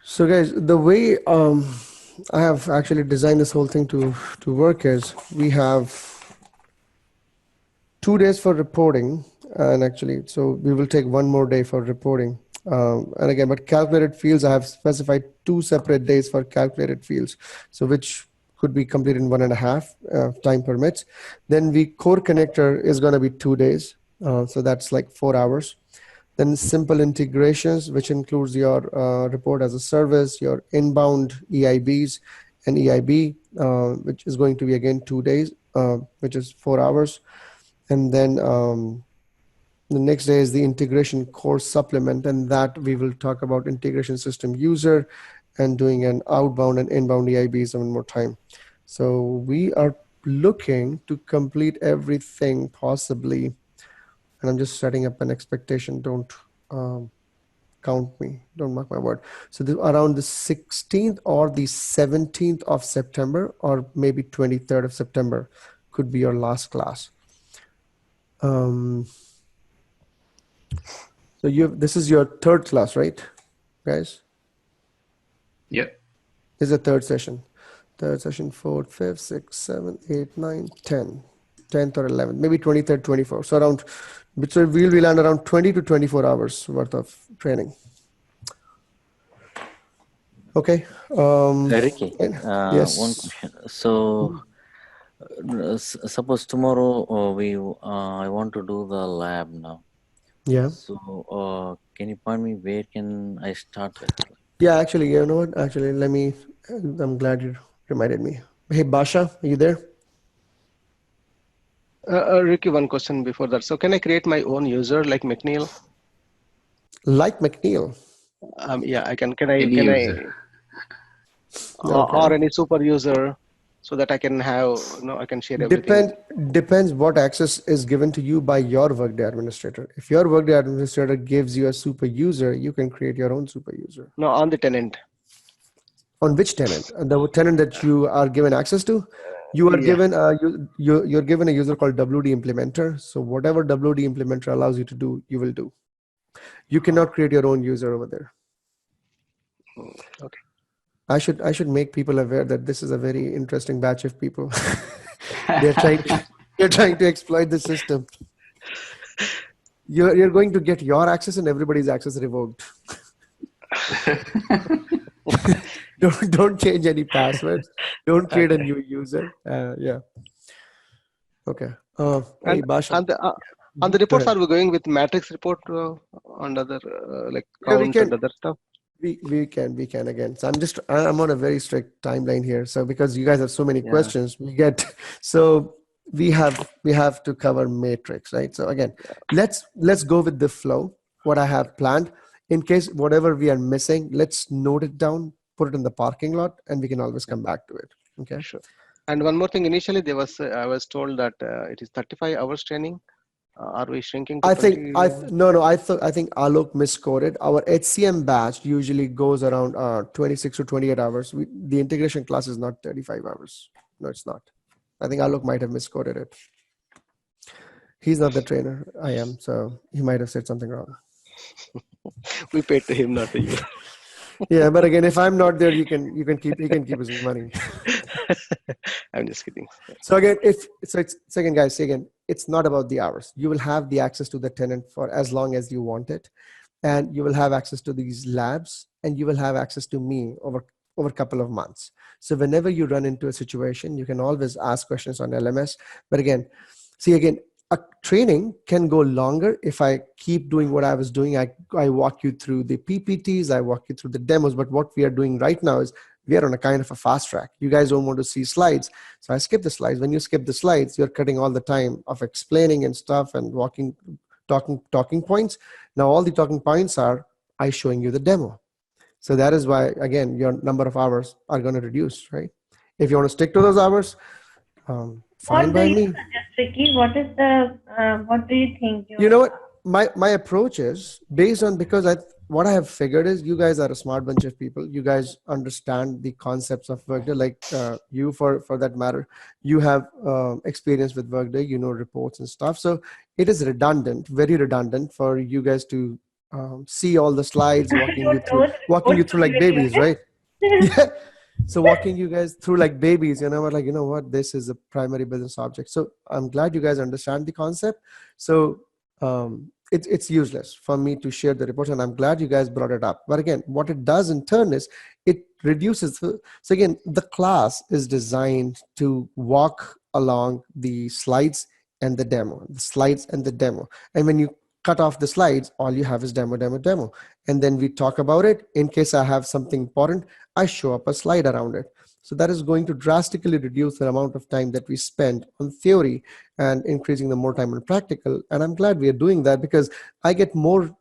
So guys, the way I have actually designed this whole thing to work is we have 2 days for reporting, and actually, so we will take 1 more day for reporting. And again, but calculated fields, I have specified 2 separate days for calculated fields, so which could be completed in 1.5 time permits. Then the core connector is going to be 2 days, so that's like 4 hours. Then simple integrations, which includes your report as a service, your inbound EIBs and EIB, which is going to be again 2 days, which is 4 hours. And then the next day is the integration core supplement, and that we will talk about integration system user and doing an outbound and inbound EIBs one more time. So we are looking to complete everything possibly, and I'm just setting up an expectation. Don't count me, don't mark my word. So around the 16th or the 17th of September, or maybe 23rd of September could be your last class. So this is your 3rd class, right, guys? Yeah. This is the 3rd session. 3rd session, 4th, 5th, 6th, 7th, 8th, 9th, 10th, 10th or 11th, maybe 23rd, 24th. So around, so we'll land around 20 to 24 hours worth of training. Okay. Ricky, yes. one question. So suppose tomorrow I want to do the lab now. Yeah. So can you point me where can I start with? Yeah, actually, you know what? Actually, I'm glad you reminded me. Hey, Basha, are you there? Ricky, one question before that. So can I create my own user like McNeil? Like McNeil? Yeah, I can. Can Any I? user. Or any super user, so that I can have, I can share everything. Depends what access is given to you by your Workday administrator. If your Workday administrator gives you a super user, you can create your own super user. No, on the tenant. On which tenant? The tenant that you are given access to? You are given you're given a user called WD implementer. So whatever WD implementer allows you to do, you will do. You cannot create your own user over there. Okay. I should make people aware that this is a very interesting batch of people. they're trying to exploit the system. You're going to get your access and everybody's access revoked. don't change any passwords. Don't create a new user. Yeah. Okay. Hey, Basha. On the reports, are we going with matrix report on other like counts and other stuff? We can again. So I'm on a very strict timeline here. So because you guys have so many questions, we have to cover matrix, right? So again, let's go with the flow. What I have planned, in case whatever we are missing, let's note it down, put it in the parking lot, and we can always come back to it. Okay. Sure. And one more thing. Initially, I was told that it is 35 hours training. Are we shrinking to I think I think Alok misquoted. Our HCM batch usually goes around 26 to 28 hours. The integration class is not 35 hours. No, it's not. I think Alok might have misquoted it. He's not the trainer. I am, so he might have said something wrong. We paid to him, not to you. Yeah, but again, if I'm not there, he can keep his money. I'm just kidding. So again, it's not about the hours. You will have the access to the tenant for as long as you want it, and you will have access to these labs, and you will have access to me over a couple of months. So whenever you run into a situation, you can always ask questions on LMS. But again, a training can go longer if I keep doing what I was doing. I walk you through the PPTs, I walk you through the demos, but what we are doing right now is we are on a kind of a fast track. You guys don't want to see slides, so I skip the slides. When you skip the slides, you're cutting all the time of explaining and stuff and talking points. Now all the talking points are I showing you the demo. So that is why, again, your number of hours are going to reduce, right? If you want to stick to those hours, fine by me. Ricky, what do you think? You know what? My approach is based on, what I have figured is you guys are a smart bunch of people. You guys understand the concepts of Workday, like you for that matter. You have experience with Workday, you know, reports and stuff. So it is very redundant for you guys to see all the slides, walking you through like babies, right? Yeah. So walking you guys through like babies, like, you know what, this is a primary business object. So I'm glad you guys understand the concept. So it's useless for me to share the reports, and I'm glad you guys brought it up. But again, what it does in turn is it reduces. So again, the class is designed to walk along the slides and the demo, And when you cut off the slides, all you have is demo. And then we talk about it. In case I have something important, I show up a slide around it. So that is going to drastically reduce the amount of time that we spend on theory and increasing the more time on practical. And I'm glad we are doing that because I get more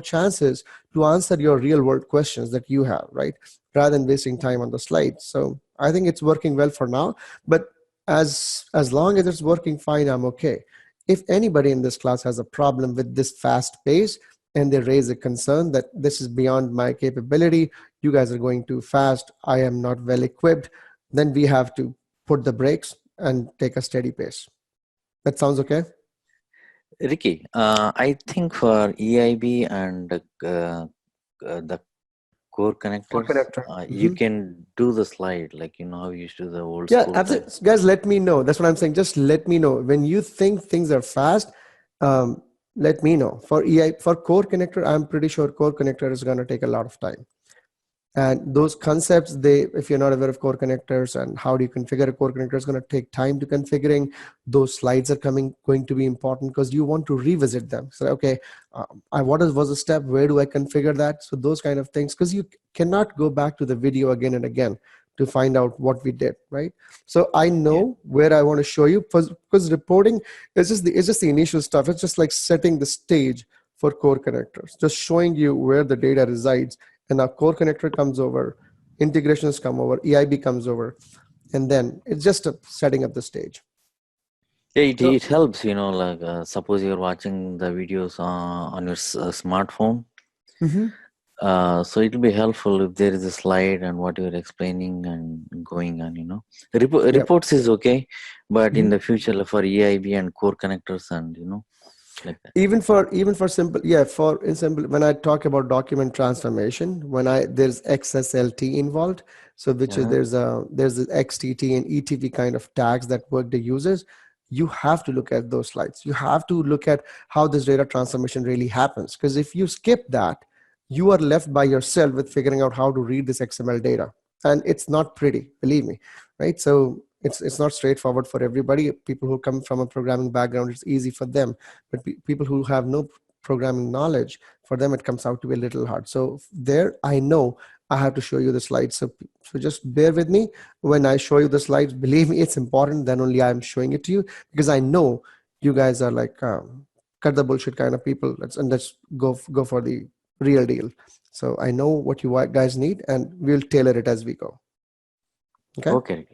chances to answer your real world questions that you have, right? Rather than wasting time on the slides. So I think it's working well for now, but as long as it's working fine, I'm okay. If anybody in this class has a problem with this fast pace and they raise a concern that this is beyond my capability, you guys are going too fast, I am not well equipped, then we have to put the brakes and take a steady pace. That sounds okay? Ricky, I think for EIB and the core connectors, you can do the slide like how you used to do the old school. Absolutely. Guys, let me know. That's what I'm saying. Just let me know when you think things are fast. Let me know. For core connector, I'm pretty sure core connector is going to take a lot of time. And those concepts, if you're not aware of core connectors and how do you configure a core connector, is going to take time to configuring. Those slides are going to be important because you want to revisit them. So, okay, what was the step? Where do I configure that? So those kind of things, because you cannot go back to the video again and again to find out what we did, right? So I know where I want to show you because reporting is just the initial stuff. It's just like setting the stage for core connectors, just showing you where the data resides. And our core connector comes over, integrations come over, EIB comes over, and then it's just setting up the stage. Yeah, it helps, like suppose you're watching the videos on your smartphone. So it will be helpful if there is a slide and what you're explaining and going on, Reports is okay, but in the future for EIB and core connectors and, like that. Even for simple, yeah, for in simple, when I talk about document transformation, there's XSLT involved, so which is there's the XTT and ETV kind of tags that Workday uses. You have to look at those slides. You have to look at how this data transformation really happens, because if you skip that, you are left by yourself with figuring out how to read this XML data, and it's not pretty, believe me, right? So it's not straightforward for everybody. People who come from a programming background, it's easy for them, but people who have no programming knowledge, for them it comes out to be a little hard. So there, I know I have to show you the slides, so just bear with me when I show you the slides. Believe me, it's important. Then only I'm showing it to you, because I know you guys are like cut the bullshit kind of people. Let's go for the real deal. So I know what you guys need, and we'll tailor it as we go. Okay.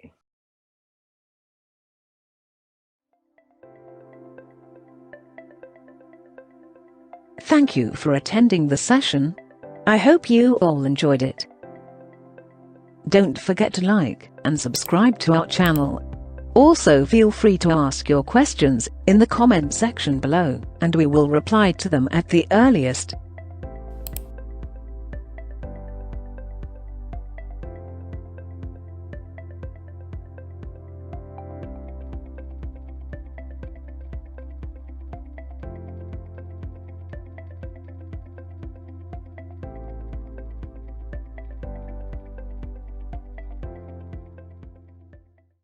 Thank you for attending the session. I hope you all enjoyed it. Don't forget to like and subscribe to our channel. Also, feel free to ask your questions in the comment section below, and we will reply to them at the earliest.